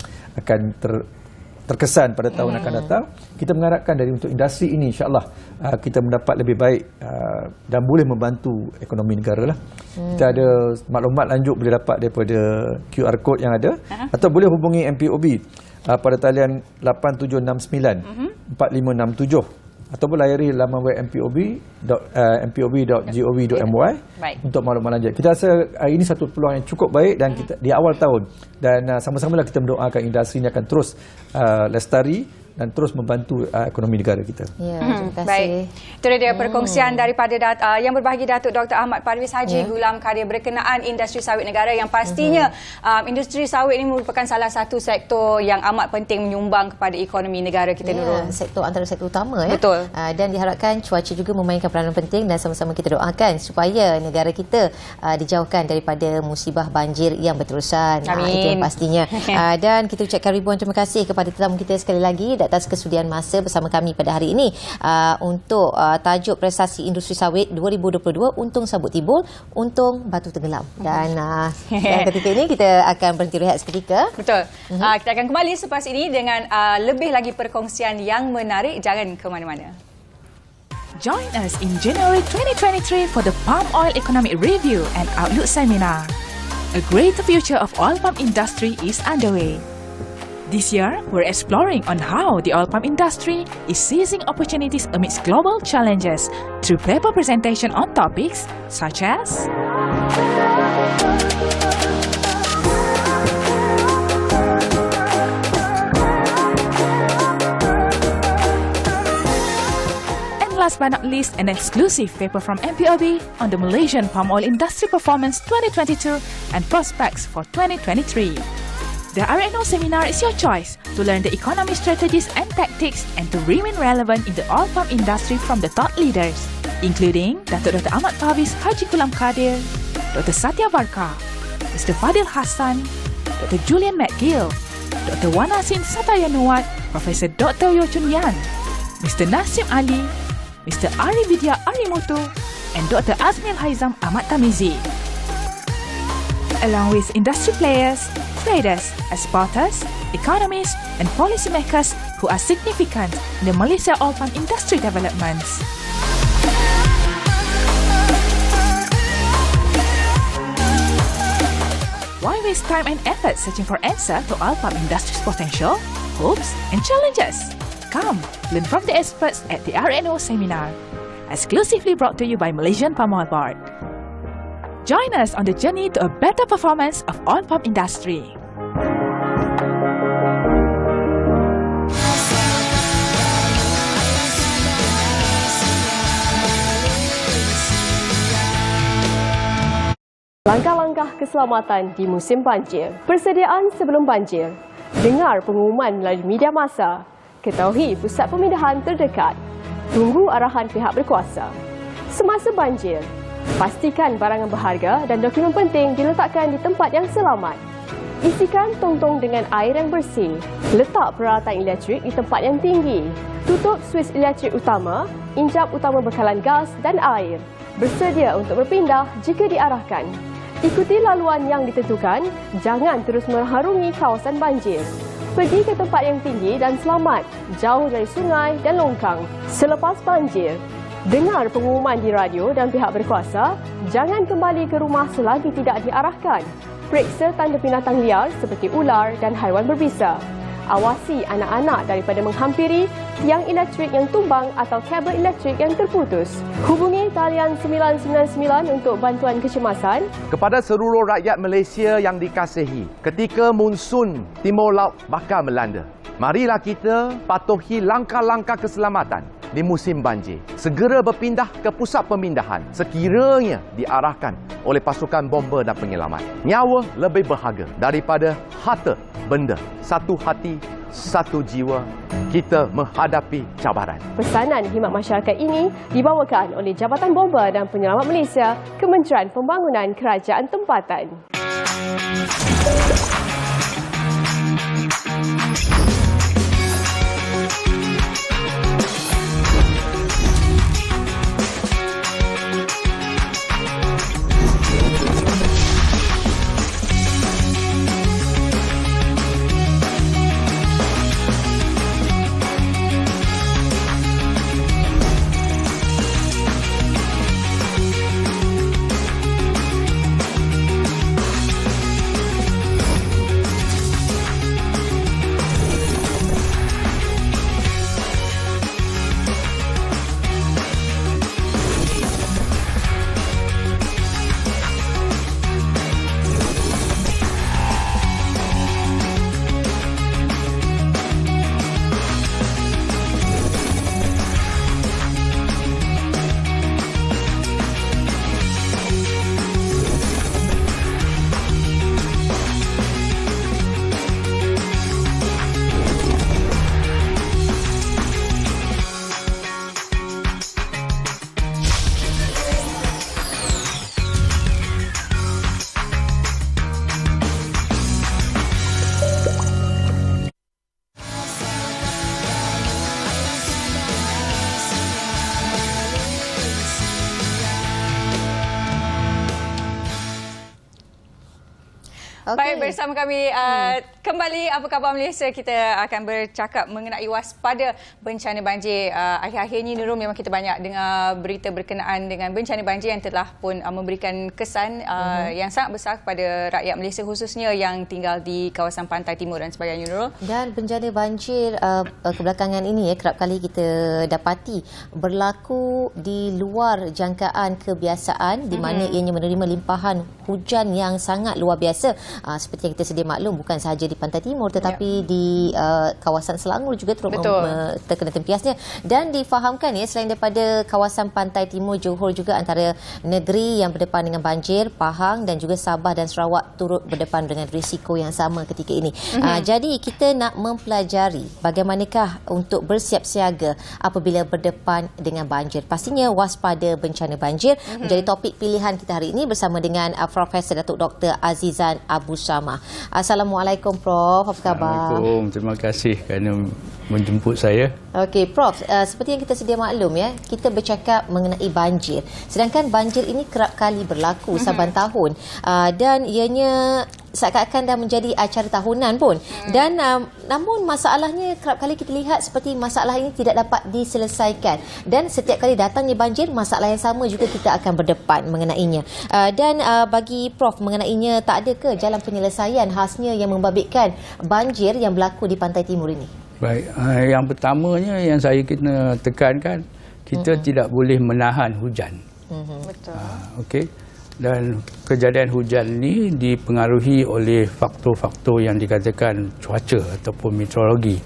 terkesan pada tahun akan datang. Kita mengharapkan dari untuk industri ini insya-Allah kita mendapat lebih baik dan boleh membantu ekonomi negara lah. Kita ada maklumat lanjut boleh dapat daripada QR code yang ada atau boleh hubungi MPOB pada talian 8769 4567 ataupun layari laman web mpob.gov.my untuk maklumat lanjut. Kita rasa ini satu peluang yang cukup baik dan kita di awal tahun dan sama-samalah kita mendoakan industri ini akan terus lestari dan terus membantu ekonomi negara kita.
Ya, terima kasih.
Baik. Itu dia perkongsian daripada yang berbahagi Datuk Dr. Ahmad Parvez Haji Gulam Kadir berkenaan industri sawit negara yang pastinya industri sawit ini merupakan salah satu sektor yang amat penting menyumbang kepada ekonomi negara kita, Nurul.
Sektor antara sektor utama ya.
Betul.
Dan diharapkan cuaca juga memainkan peranan penting dan sama-sama kita doakan supaya negara kita dijauhkan daripada musibah banjir yang berterusan.
Amin.
Itu yang pastinya. Dan kita ucapkan ribuan terima kasih kepada tetamu kita sekali lagi atas kesudian masa bersama kami pada hari ini untuk tajuk prestasi industri sawit 2022 untung sabut timbul, untung batu tenggelam. Dan ketika ini kita akan berhenti rehat seketika.
Betul. Kita akan kembali selepas ini dengan lebih lagi perkongsian yang menarik. Jangan ke mana-mana.
Join us in January 2023 for the Palm Oil Economic Review and Outlook Seminar. A greater future of oil palm industry is underway. This year, we're exploring on how the oil palm industry is seizing opportunities amidst global challenges through paper presentation on topics such as last but not least, an exclusive paper from MPOB on the Malaysian palm oil industry performance 2022 and prospects for 2023. The RNO seminar is your choice to learn the economic strategies and tactics and to remain relevant in the oil palm industry from the thought leaders, including Datuk Dr. Ahmad Parvez Haji Gulam Kadir, Dr. Satya Varka, Mr. Fadil Hassan, Dr. Julian McGill, Dr. Wan Asin Satayanuat, Professor Dr. Yeo Chun Yan, Mr. Nasim Ali, Mr. Ari Vidya Arimoto, and Dr. Azmil Haizam Ahmad Tamizi. Along with industry players, traders, exporters, economists, and policymakers who are significant in the Malaysia oil palm industry developments. Why waste time and effort searching for answer to oil palm industry's potential, hopes, and challenges? Come, learn from the experts at the RNO seminar, exclusively brought to you by Malaysian Palm Oil Board. Join us on the journey to a better performance of oil palm industry.
Langkah-langkah keselamatan di musim banjir. Persediaan sebelum banjir. Dengar pengumuman melalui media massa. Ketahui pusat pemindahan terdekat. Tunggu arahan pihak berkuasa. Semasa banjir, pastikan barangan berharga dan dokumen penting diletakkan di tempat yang selamat. Isikan tong-tong dengan air yang bersih. Letak peralatan elektrik di tempat yang tinggi. Tutup suis elektrik utama, injap utama bekalan gas dan air. Bersedia untuk berpindah jika diarahkan. Ikuti laluan yang ditentukan, jangan terus mengharungi kawasan banjir. Pergi ke tempat yang tinggi dan selamat, jauh dari sungai dan longkang. Selepas banjir, dengar pengumuman di radio dan pihak berkuasa, jangan kembali ke rumah selagi tidak diarahkan. Periksa tanda binatang liar seperti ular dan haiwan berbisa. Awasi anak-anak daripada menghampiri tiang elektrik yang tumbang atau kabel elektrik yang terputus. Hubungi talian 999 untuk bantuan kecemasan.
Kepada seluruh rakyat Malaysia yang dikasihi, ketika monsun timur laut bakal melanda, marilah kita patuhi langkah-langkah keselamatan di musim banjir. Segera berpindah ke pusat pemindahan sekiranya diarahkan oleh pasukan bomba dan penyelamat. Nyawa lebih berharga daripada harta benda. Satu hati, satu jiwa, kita menghadapi cabaran.
Pesanan khidmat masyarakat ini dibawakan oleh Jabatan Bomba dan Penyelamat Malaysia, Kementerian Pembangunan Kerajaan Tempatan.
Baik, bersama kami kembali Apa Khabar Malaysia. Kita akan bercakap mengenai waspada bencana banjir. Akhir-akhir ini Nurul, memang kita banyak dengar berita berkenaan dengan bencana banjir yang telah pun memberikan kesan yang sangat besar kepada rakyat Malaysia, khususnya yang tinggal di kawasan pantai timur dan sebagainya, Nurul.
Dan bencana banjir kebelakangan ini kerap kali kita dapati berlaku di luar jangkaan kebiasaan, di mana ianya menerima limpahan hujan yang sangat luar biasa. Seperti yang kita sedia maklum, bukan sahaja di pantai timur tetapi di kawasan Selangor juga terkena tempiasnya. Dan difahamkan selain daripada kawasan pantai timur, Johor juga antara negeri yang berdepan dengan banjir. Pahang dan juga Sabah dan Sarawak turut berdepan dengan risiko yang sama ketika ini. Jadi kita nak mempelajari bagaimanakah untuk bersiap siaga apabila berdepan dengan banjir. Pastinya waspada bencana banjir menjadi topik pilihan kita hari ini bersama dengan Profesor Datuk Dr. Azizan Abu Samah. Assalamualaikum Prof, apa khabar?
Assalamualaikum, terima kasih kerana menjemput saya.
Okey Prof, seperti yang kita sedia maklum kita bercakap mengenai banjir. Sedangkan banjir ini kerap kali berlaku saban tahun dan ianya seakan-akan dah menjadi acara tahunan pun. Dan namun masalahnya kerap kali kita lihat seperti masalah ini tidak dapat diselesaikan. Dan setiap kali datangnya banjir, masalah yang sama juga kita akan berdepan mengenainya. Dan bagi Prof, mengenainya tak ada ke jalan penyelesaian khasnya yang membabitkan banjir yang berlaku di pantai timur ini?
Baik, yang pertamanya yang saya kena tekankan, kita tidak boleh menahan hujan.
Betul.
Okey. Dan kejadian hujan ni dipengaruhi oleh faktor-faktor yang dikatakan cuaca ataupun meteorologi.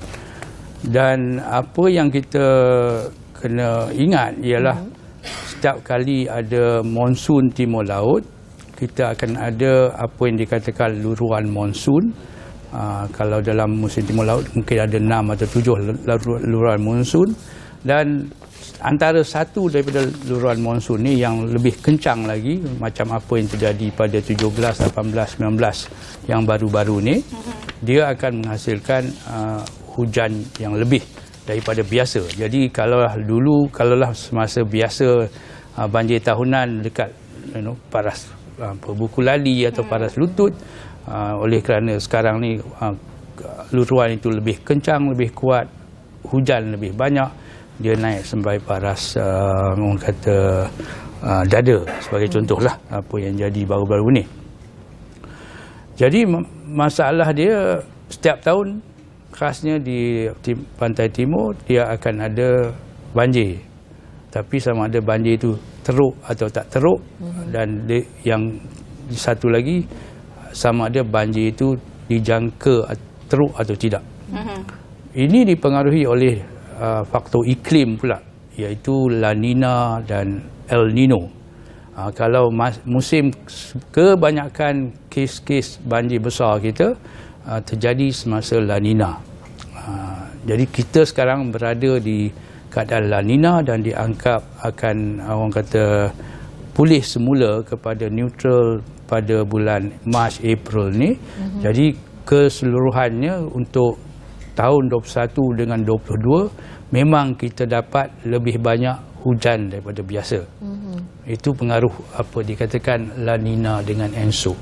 Dan apa yang kita kena ingat ialah setiap kali ada monsun timur laut, kita akan ada apa yang dikatakan luruan monsun. Kalau dalam musim timur laut mungkin ada 6 atau 7 luruan monsun, dan antara satu daripada luruan monsun ni yang lebih kencang lagi, macam apa yang terjadi pada 17, 18, 19 yang baru-baru ni, dia akan menghasilkan hujan yang lebih daripada biasa. Jadi kalaulah semasa biasa banjir tahunan dekat paras buku lali atau paras lutut, oleh kerana sekarang ni luruan itu lebih kencang, lebih kuat, hujan lebih banyak, dia naik sampai paras orang kata dada sebagai contohlah apa yang jadi baru-baru ni. Jadi masalah dia setiap tahun khasnya di pantai timur dia akan ada banjir. Tapi sama ada banjir itu teruk atau tak teruk, dan yang satu lagi sama ada banjir itu dijangka teruk atau tidak. Ini dipengaruhi oleh faktor iklim pula, iaitu La Nina dan El Nino. Kalau musim kebanyakan kes-kes banjir besar kita terjadi semasa La Nina. Jadi kita sekarang berada di keadaan La Nina dan dianggap akan orang kata pulih semula kepada neutral pada bulan Mac April ni. Jadi keseluruhannya untuk tahun 21 dengan 22 memang kita dapat lebih banyak hujan daripada biasa. Itu pengaruh apa dikatakan La Nina dengan Enso.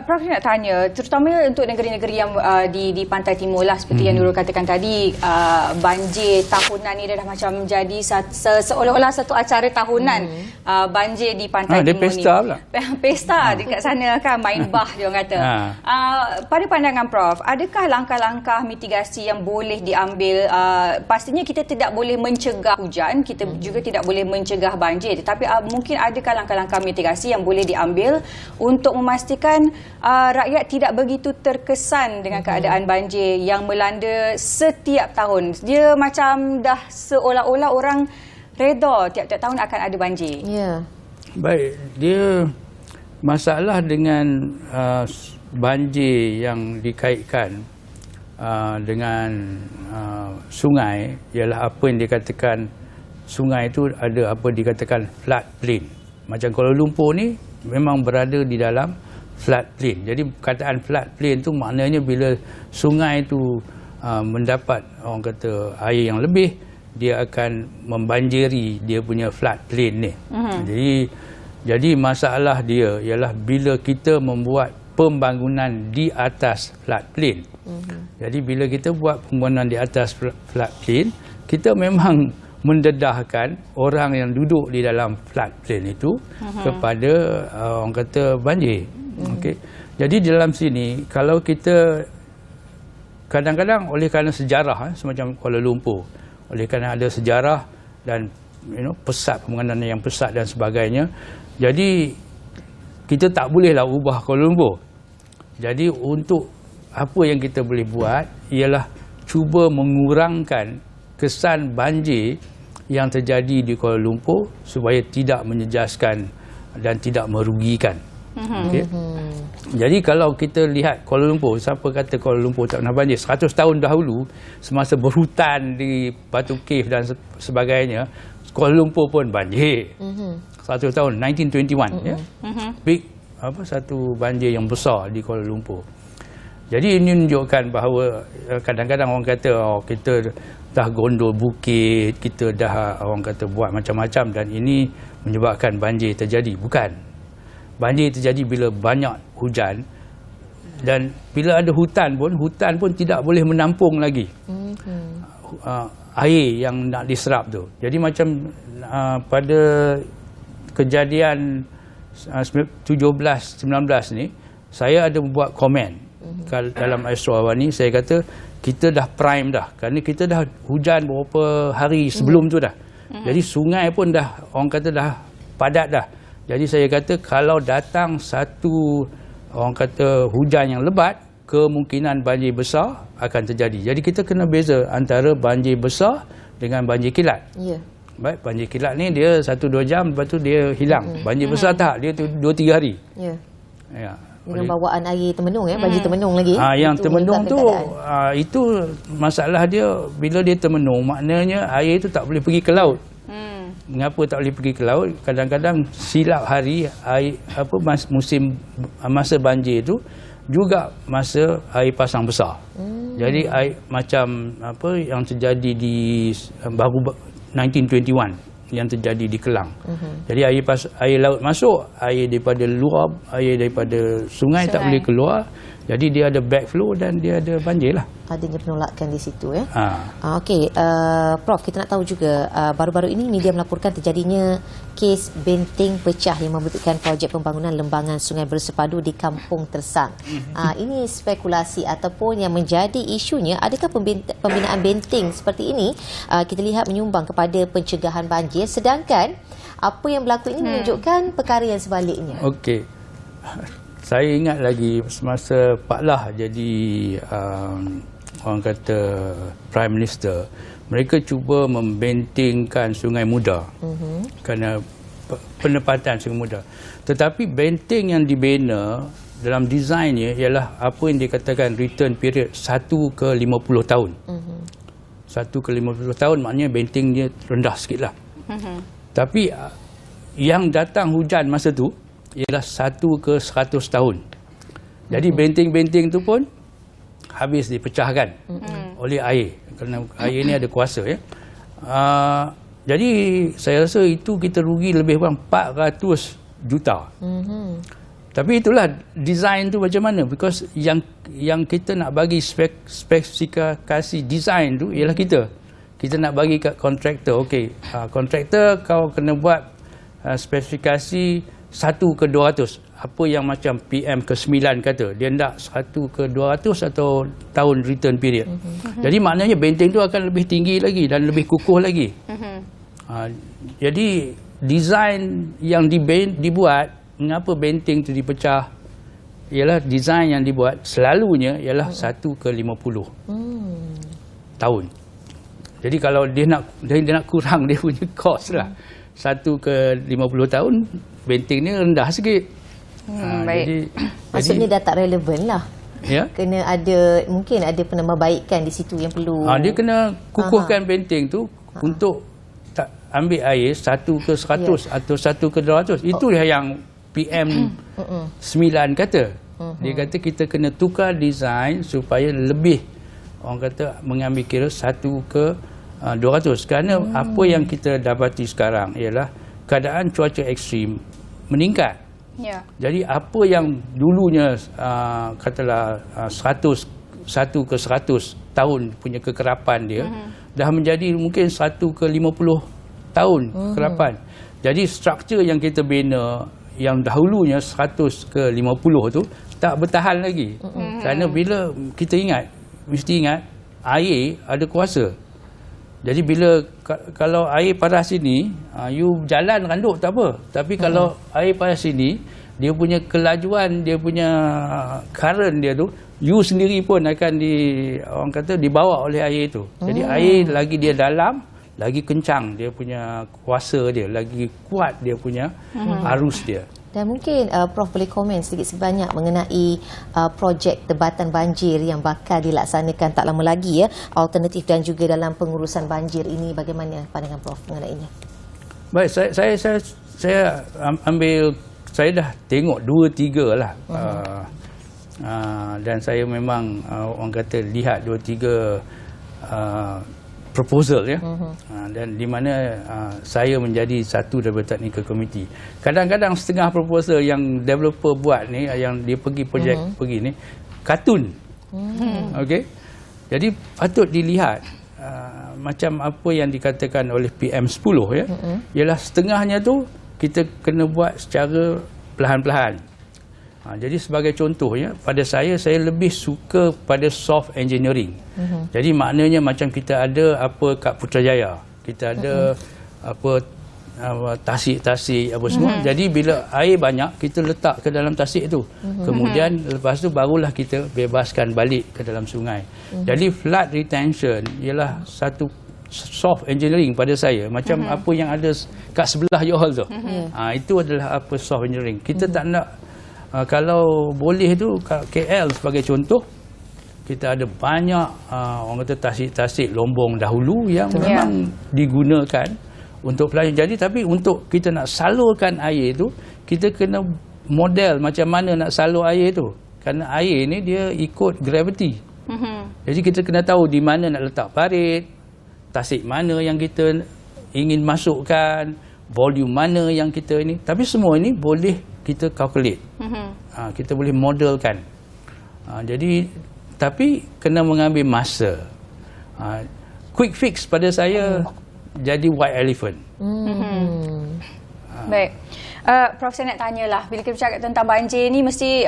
Prof, nak tanya, terutama untuk negeri-negeri yang di pantai timur lah, seperti yang Nurul katakan tadi, banjir tahunan ni dah macam menjadi seolah-olah satu acara tahunan. Banjir di pantai timur
pesta
ni.
Pula.
Pesta dekat sana kan, main bah dia orang kata. Pada pandangan Prof, adakah langkah-langkah mitigasi yang boleh diambil? Pastinya kita tidak boleh mencegah hujan, kita juga tidak boleh mencegah banjir, tetapi mungkin adakah langkah-langkah mitigasi yang boleh diambil untuk memastikan rakyat tidak begitu terkesan dengan keadaan banjir yang melanda setiap tahun. Dia macam dah seolah-olah orang reda tiap-tiap tahun akan ada banjir.
Ya.
Baik, dia masalah dengan banjir yang dikaitkan dengan sungai ialah apa yang dikatakan sungai itu ada apa dikatakan flood plain. Macam Kuala Lumpur ni memang berada di dalam flood plain. Jadi perkataan flood plain tu maknanya bila sungai tu mendapat orang kata air yang lebih, dia akan membanjiri dia punya flood plain ni. Jadi Jadi masalah dia ialah bila kita membuat pembangunan di atas floodplain. Jadi bila kita buat pembangunan di atas floodplain, kita memang mendedahkan orang yang duduk di dalam floodplain itu kepada orang kata banjir. Okey. Jadi dalam sini kalau kita kadang-kadang oleh kerana sejarah semacam Kuala Lumpur, oleh kerana ada sejarah dan pesat pembangunan yang pesat dan sebagainya, jadi kita tak bolehlah ubah Kuala Lumpur. Jadi untuk apa yang kita boleh buat ialah cuba mengurangkan kesan banjir yang terjadi di Kuala Lumpur supaya tidak menyejaskan dan tidak merugikan. Okay. Jadi kalau kita lihat Kuala Lumpur, siapa kata Kuala Lumpur tak pernah banjir? 100 tahun dahulu semasa berhutan di Batu Cave dan sebagainya, Kuala Lumpur pun banjir. 100 tahun 1921 ya. Big satu banjir yang besar di Kuala Lumpur. Jadi ini menunjukkan bahawa kadang-kadang orang kata kita dah gondol bukit, kita dah orang kata buat macam-macam dan ini menyebabkan banjir terjadi. Bukan. Banjir terjadi bila banyak hujan dan bila ada hutan pun tidak boleh menampung lagi air yang nak diserap tu. Jadi macam pada kejadian 17-19 ni, saya ada buat komen dalam Astro Awani. Saya kata kita dah prime dah, kerana kita dah hujan beberapa hari sebelum tu dah. Jadi sungai pun dah orang kata dah padat dah. Jadi saya kata kalau datang satu orang kata hujan yang lebat, kemungkinan banjir besar akan terjadi. Jadi kita kena beza antara banjir besar dengan banjir kilat.
Ya.
Baik, banjir kilat ni dia 1-2 jam lepas tu dia hilang. Banjir besar tak, dia tu 2-3 hari.
Ya.
Ya.
Dengan bawaan air Temenung banjir Temenung lagi.
Yang Temenung tu itu masalah dia, bila dia Temenung maknanya air tu tak boleh pergi ke laut. Mengapa tak boleh pergi ke laut? Kadang-kadang silap hari air musim masa banjir tu juga masa air pasang besar. Jadi air macam yang terjadi di baru 1921 yang terjadi di Kelang. Jadi air laut masuk, air daripada luar, air daripada sungai tak boleh keluar. Jadi dia ada backflow dan dia ada banjir lah.
Adanya penolakan di situ ya. Okey, Prof, kita nak tahu juga baru-baru ini media melaporkan terjadinya kes benteng pecah yang membutuhkan projek pembangunan lembangan sungai bersepadu di Kampung Tersang. Ini spekulasi ataupun yang menjadi isunya, adakah pembinaan benteng seperti ini kita lihat menyumbang kepada pencegahan banjir, sedangkan apa yang berlaku ini menunjukkan perkara yang sebaliknya.
Okey. Saya ingat lagi semasa Pak Lah jadi orang kata Prime Minister, mereka cuba membentengkan Sungai Muda kerana penempatan Sungai Muda. Tetapi benteng yang dibina dalam desainnya ialah apa yang dikatakan return period 1 ke 50 tahun. 1 ke 50 tahun maknanya benteng dia rendah sikit lah. Tapi yang datang hujan masa tu ialah 1 ke 100 tahun. Jadi benteng-benteng tu pun habis dipecahkan oleh air, kerana air ni ada kuasa ya. Jadi saya rasa itu kita rugi lebih kurang 400 juta. Tapi itulah design tu macam mana, because yang kita nak bagi spesifikasi design tu ialah kita nak bagi kat kontraktor. Okey, kontraktor kau kena buat spesifikasi 1 ke 200. Apa yang macam PM ke-9 kata, dia nak 1 ke 200 atau tahun return period. Jadi maknanya benteng tu akan lebih tinggi lagi dan lebih kukuh lagi. Jadi design yang dibuat, mengapa benteng tu dipecah, ialah design yang dibuat selalunya ialah 1 ke 50 tahun. Jadi kalau dia nak kurang dia punya cost lah, 1 ke 50 tahun, benteng ni rendah sikit.
Baik.
Maksudnya dah tak relevan lah.
Ya.
Kena mungkin ada penambahbaikan di situ yang perlu.
Dia kena kukuhkan benteng tu untuk tak ambil air 1 ke 100 atau 1 ke 200. Itu yang PM 9 kata. Dia kata kita kena tukar design supaya lebih, orang kata, mengambil kira 1 ke 200. Kerana apa yang kita dapati sekarang ialah keadaan cuaca ekstrim meningkat.
Ya.
Jadi apa yang dulunya katalah 100 tahun punya kekerapan dia dah menjadi mungkin 1 ke 50 tahun kekerapan. Jadi struktur yang kita bina yang dahulunya 100 ke 50 tu tak bertahan lagi. Kerana bila kita mesti ingat air ada kuasa. Jadi bila kalau air paras sini, you jalan randuk tak apa. Tapi kalau air paras sini, dia punya kelajuan, dia punya current dia tu, you sendiri pun akan orang kata dibawa oleh air itu. Jadi air lagi dia dalam, lagi kencang dia punya kuasa dia, lagi kuat dia punya arus dia.
Dan mungkin Prof boleh komen sedikit sebanyak mengenai projek tebatan banjir yang bakal dilaksanakan tak lama lagi ya, alternatif dan juga dalam pengurusan banjir ini, bagaimana pandangan Prof mengenainya?
Baik, saya ambil, saya dah tengok 2-3 lah. Dan saya memang orang kata lihat 2-3 proposal ya. Dan di mana saya menjadi satu daripada technical committee. Kadang-kadang setengah proposal yang developer buat ni, yang dia pergi projek pergi ni, kartun. Okey. Jadi patut dilihat macam apa yang dikatakan oleh PM10 ya. Ialah setengahnya tu kita kena buat secara perlahan-lahan. Jadi sebagai contohnya, pada saya lebih suka pada soft engineering. Jadi maknanya macam kita ada apa kat Putrajaya, kita ada apa tasik-tasik apa semua. Jadi bila air banyak, kita letak ke dalam tasik tu. Kemudian lepas tu barulah kita bebaskan balik ke dalam sungai. Jadi flood retention ialah satu soft engineering pada saya, macam apa yang ada kat sebelah Johor tu. Itu adalah apa soft engineering. Kita tak nak kalau boleh tu KL sebagai contoh, kita ada banyak orang kata tasik-tasik lombong dahulu yang memang digunakan untuk pelayan. Jadi tapi untuk kita nak salurkan air tu, kita kena model macam mana nak salur air tu. Kerana air ni dia ikut gravity. Jadi kita kena tahu di mana nak letak parit, tasik mana yang kita ingin masukkan, volume mana yang kita ini. Tapi semua ini boleh kita calculate. Kita boleh modelkan. Jadi tapi kena mengambil masa. Quick fix pada saya jadi white elephant.
Baik. Prof, saya nak tanyalah, bila kita bercakap tentang banjir ni, mesti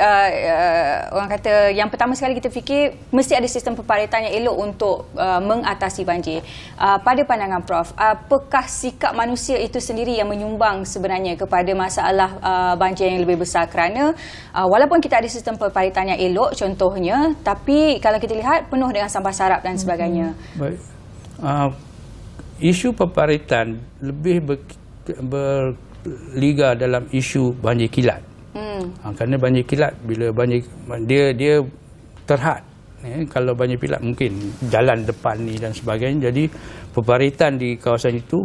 orang kata yang pertama sekali kita fikir mesti ada sistem peparitan yang elok untuk mengatasi banjir. Pada pandangan Prof, apakah sikap manusia itu sendiri yang menyumbang sebenarnya kepada masalah banjir yang lebih besar? Kerana walaupun kita ada sistem peparitan yang elok contohnya, tapi kalau kita lihat penuh dengan sampah sarap dan sebagainya.
Baik. Isu peparitan lebih berliga dalam isu banjir kilat. Kerana banjir kilat, bila banjir dia terhad. Kalau banjir kilat mungkin jalan depan ni dan sebagainya. Jadi peparitan di kawasan itu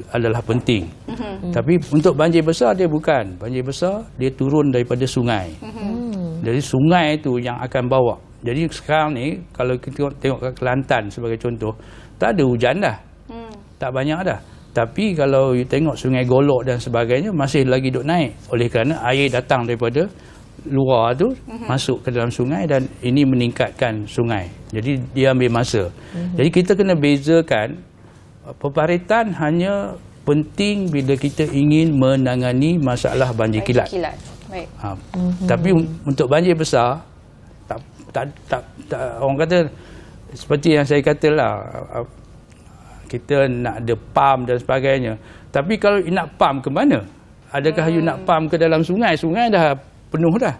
adalah penting. Tapi untuk banjir besar dia bukan. Banjir besar dia turun daripada sungai. Jadi sungai itu yang akan bawa. Jadi sekarang ni kalau kita tengok ke Kelantan sebagai contoh, tak ada hujan dah. Tak banyak dah. Tapi kalau you tengok Sungai Golok dan sebagainya masih lagi duk naik, oleh kerana air datang daripada luar tu masuk ke dalam sungai dan ini meningkatkan sungai. Jadi dia ambil masa. Jadi kita kena bezakan, peparitan hanya penting bila kita ingin menangani masalah banjir kilat.
Baik.
Tapi untuk banjir besar tak orang kata seperti yang saya katalah, kita nak ada pump dan sebagainya. Tapi kalau nak pump ke mana? Adakah you nak pump ke dalam sungai? Sungai dah penuh dah.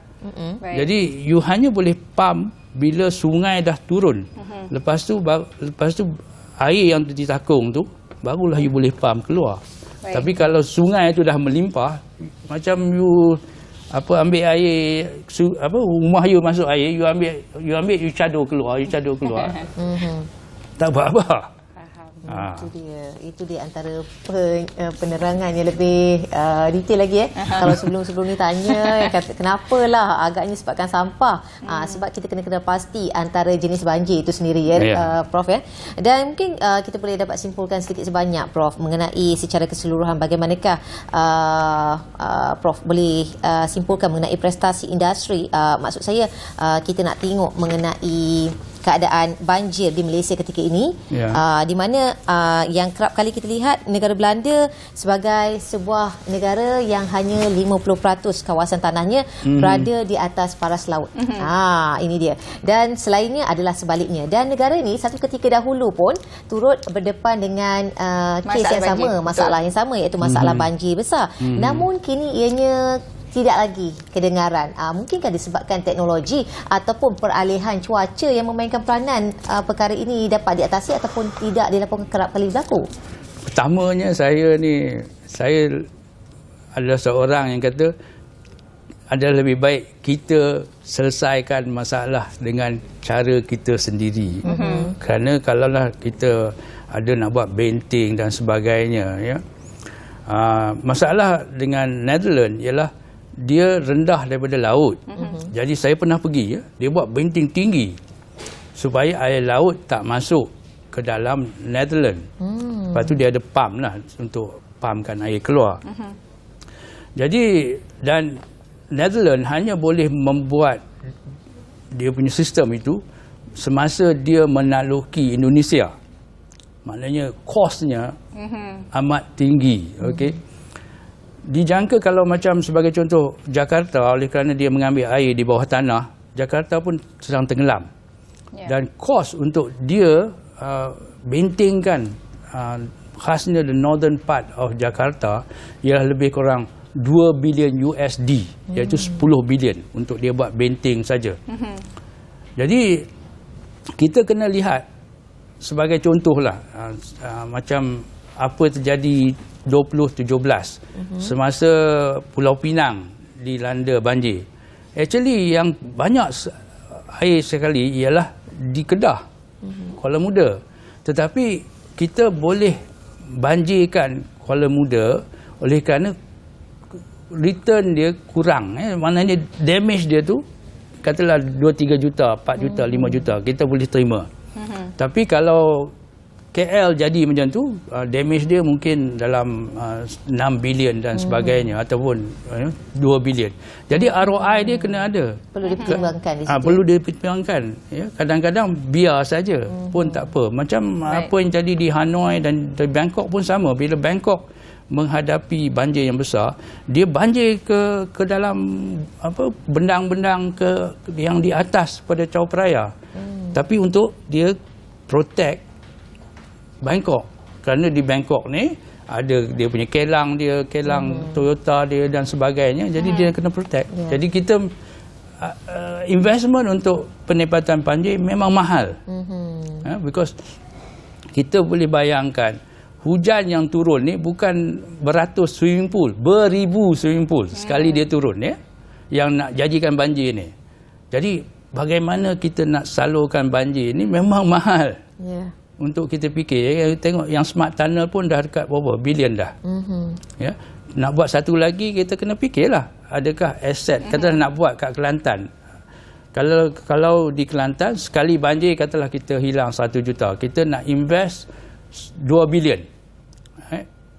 Jadi you hanya boleh pump bila sungai dah turun. Lepas tu air yang ditakung tu barulah you boleh pump keluar. Tapi kalau sungai tu dah melimpah, macam you ambil air rumah you masuk air, you cadur keluar, Tak buat apa.
Itu dia antara penerangan yang lebih detail lagi. Kalau sebelum ni tanya kata kenapalah agaknya sebabkan sampah. Sebab kita kena pasti antara jenis banjir itu sendiri Prof ya. Dan mungkin kita boleh dapat simpulkan sedikit sebanyak Prof mengenai secara keseluruhan bagaimanakah Prof boleh simpulkan mengenai prestasi industri. Maksud saya kita nak tengok mengenai keadaan banjir di Malaysia ketika ini, di mana yang kerap kali kita lihat negara Belanda sebagai sebuah negara yang hanya 50% kawasan tanahnya berada di atas paras laut. Ini dia. Dan selainnya adalah sebaliknya. Dan negara ini satu ketika dahulu pun turut berdepan dengan kes yang sama, masalah yang sama, iaitu masalah banjir besar. Namun kini ianya tidak lagi kedengaran. Mungkinkah disebabkan teknologi ataupun peralihan cuaca yang memainkan peranan perkara ini dapat diatasi ataupun tidak dilaporkan kerap kali berlaku?
Pertamanya saya adalah seorang yang kata adalah lebih baik kita selesaikan masalah dengan cara kita sendiri. Kerana kalaulah kita ada nak buat benteng dan sebagainya, masalah dengan Netherlands ialah dia rendah daripada laut. Jadi saya pernah pergi, dia buat benteng tinggi supaya air laut tak masuk ke dalam Netherlands. Lepas tu dia ada pump lah untuk pumpkan air keluar. Jadi dan Netherlands hanya boleh membuat dia punya sistem itu semasa dia menakluki Indonesia. Maknanya kosnya amat tinggi. Dijangka kalau macam sebagai contoh Jakarta, oleh kerana dia mengambil air di bawah tanah, Jakarta pun sedang tenggelam. Dan kos untuk dia bentengkan khasnya the northern part of Jakarta ialah lebih kurang 2 bilion USD, iaitu 10 bilion untuk dia buat benteng saja. Jadi kita kena lihat sebagai contohlah macam apa terjadi 2017 semasa Pulau Pinang dilanda banjir. Actually yang banyak air sekali ialah di Kedah, Kuala Muda. Tetapi kita boleh banjirkan Kuala Muda oleh kerana return dia kurang. Maknanya damage dia tu katalah 2-3 juta, 4 juta, 5 juta kita boleh terima. Tapi kalau KL jadi macam tu, damage dia mungkin dalam 6 bilion dan sebagainya ataupun 2 bilion. Jadi ROI dia kena ada.
Perlu dipertimbangkan di situ.
Perlu dipertimbangkan. Kadang-kadang biar saja pun tak apa. Macam apa yang jadi di Hanoi dan di Bangkok pun sama. Bila Bangkok menghadapi banjir yang besar, dia banjir ke dalam bendang-bendang yang di atas pada Chao Phraya. Tapi untuk dia protect Bangkok, kerana di Bangkok ni ada dia punya kelang Toyota dia dan sebagainya, jadi dia kena protect. Jadi kita investment untuk penempatan banjir memang mahal. Because kita boleh bayangkan hujan yang turun ni bukan beratus swimming pool, beribu swimming pool sekali dia turun yang nak jadikan banjir ni. Jadi bagaimana kita nak salurkan banjir ni memang mahal. Untuk kita fikir, tengok yang smart tunnel pun dah dekat berapa bilion dah. Nak buat satu lagi kita kena fikirlah, adakah aset katalah nak buat kat Kelantan. Kalau di Kelantan sekali banjir katalah kita hilang 1 juta, kita nak invest 2 bilion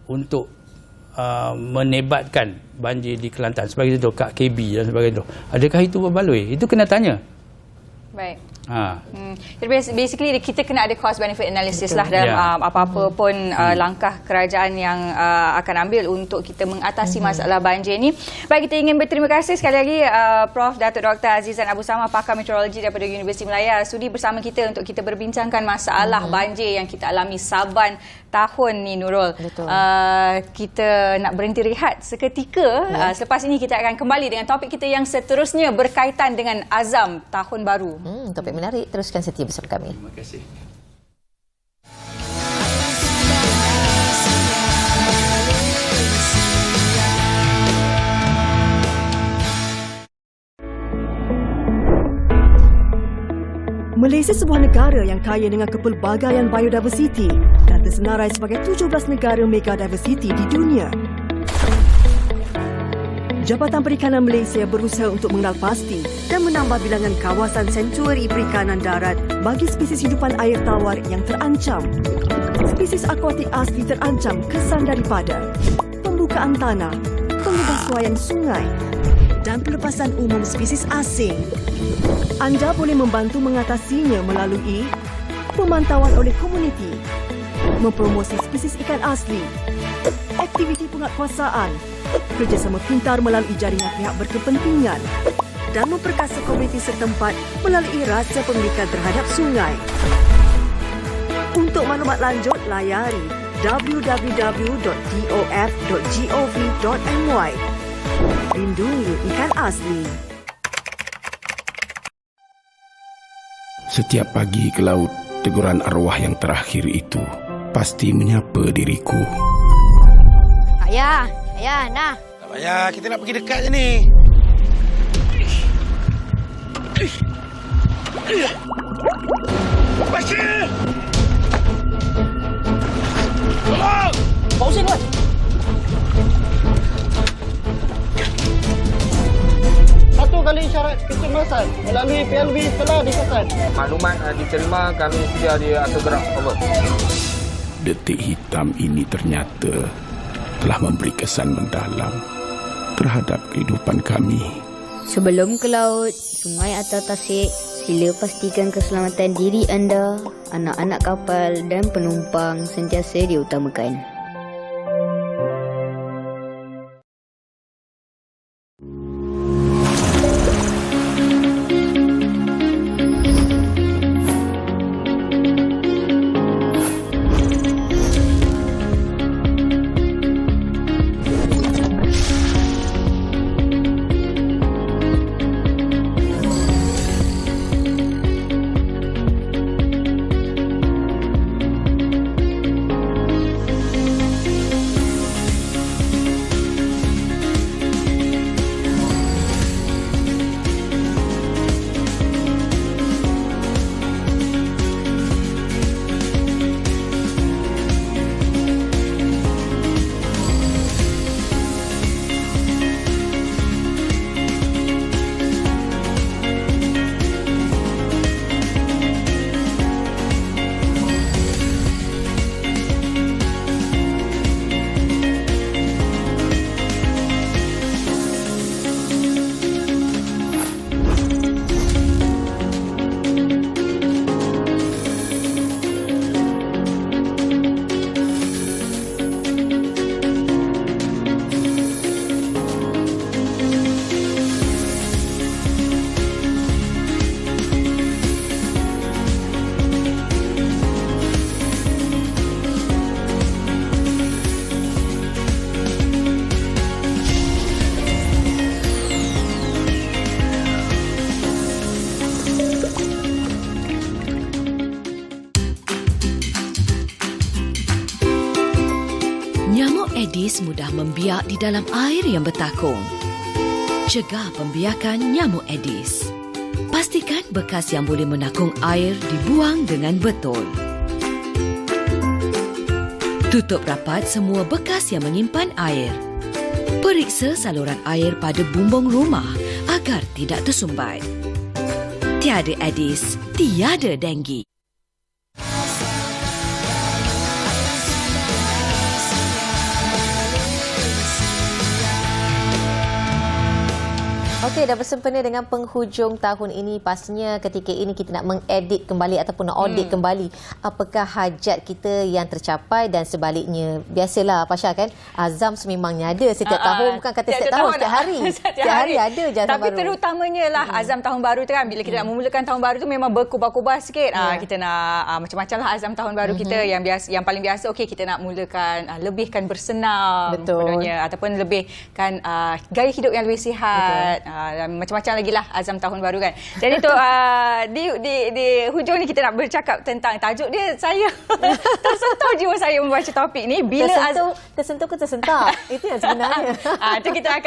untuk menebatkan banjir di Kelantan sebagai itu kat KB dan sebagainya. Adakah itu berbaloi? Itu kena tanya.
Baik. Jadi basically kita kena ada cost benefit analysis lah dalam apa-apa pun langkah kerajaan yang akan ambil untuk kita mengatasi masalah banjir ni. Baik, kita ingin berterima kasih sekali lagi Prof. Datuk Dr. Azizan Abu Samad, pakar meteorologi daripada Universiti Malaya, sudi bersama kita untuk kita berbincangkan masalah banjir yang kita alami saban tahun ni, Nurul. Kita nak berhenti rehat seketika. Selepas ini kita akan kembali dengan topik kita yang seterusnya berkaitan dengan azam tahun baru.
Topik menarik, teruskan setia bersama kami.
Terima kasih.
Malaysia sebuah negara yang kaya dengan kepelbagaian biodiversity dan tersenarai sebagai 17 negara megadiversity di dunia. Jabatan Perikanan Malaysia berusaha untuk mengenal pasti dan menambah bilangan kawasan sentuari perikanan darat bagi spesies hidupan air tawar yang terancam. Spesies akuatik asli terancam kesan daripada pembukaan tanah, pengubahsuaian sungai dan pelepasan umum spesies asing. Anda boleh membantu mengatasinya melalui pemantauan oleh komuniti, mempromosi spesies ikan asli, aktiviti penguatkuasaan, kerjasama pintar melalui jaringan pihak berkepentingan dan memperkasa komuniti setempat melalui rasa pemilikan terhadap sungai. Untuk maklumat lanjut, layari www.dof.gov.my. Lindungi ikan asli.
Setiap pagi ke laut, teguran arwah yang terakhir itu pasti menyapa diriku.
Ayah, nah.
Tak payah, kita nak pergi dekat je ni. Bashir! Tolong!
Pausin, Wan.
Satu kali isyarat kecemasan melalui PLV telah disahkan.
Maklumat diterima, kami sedia di atur gerak. Over.
Detik hitam ini ternyata telah memberi kesan mendalam terhadap kehidupan kami.
Sebelum ke laut, sungai atau tasik, sila pastikan keselamatan diri anda, anak-anak kapal dan penumpang sentiasa diutamakan.
Nyamuk Aedes mudah membiak di dalam air yang bertakung. Cegah pembiakan nyamuk Aedes. Pastikan bekas yang boleh menakung air dibuang dengan betul. Tutup rapat semua bekas yang menyimpan air. Periksa saluran air pada bumbung rumah agar tidak tersumbat. Tiada Aedes, tiada denggi.
Okey, dah bersempena dengan penghujung tahun ini. Pastinya ketika ini kita nak mengedit kembali ataupun nak audit kembali apakah hajat kita yang tercapai dan sebaliknya. Biasalah Pasha kan, azam sememangnya ada setiap tahun, bukan kata setiap tahun, setiap hari. Setiap hari ada je azam
baru. Tapi terutamanya lah azam tahun baru tu kan, bila kita nak memulakan tahun baru tu memang berkubar-kubar sikit. Kita nak macam-macam lah azam tahun baru kita. Yang paling biasa, okey, kita nak mulakan lebihkan bersenam.
Betul.
Ataupun lebihkan gaya hidup yang lebih sihat. Macam-macam lagi lah azam tahun baru kan. Jadi tu di hujung ni kita nak bercakap tentang tajuk dia. Saya tersentuh jiwa saya membaca topik ni. Bila
tersentuh ke tersentak? Itu yang sebenarnya.
Itu kita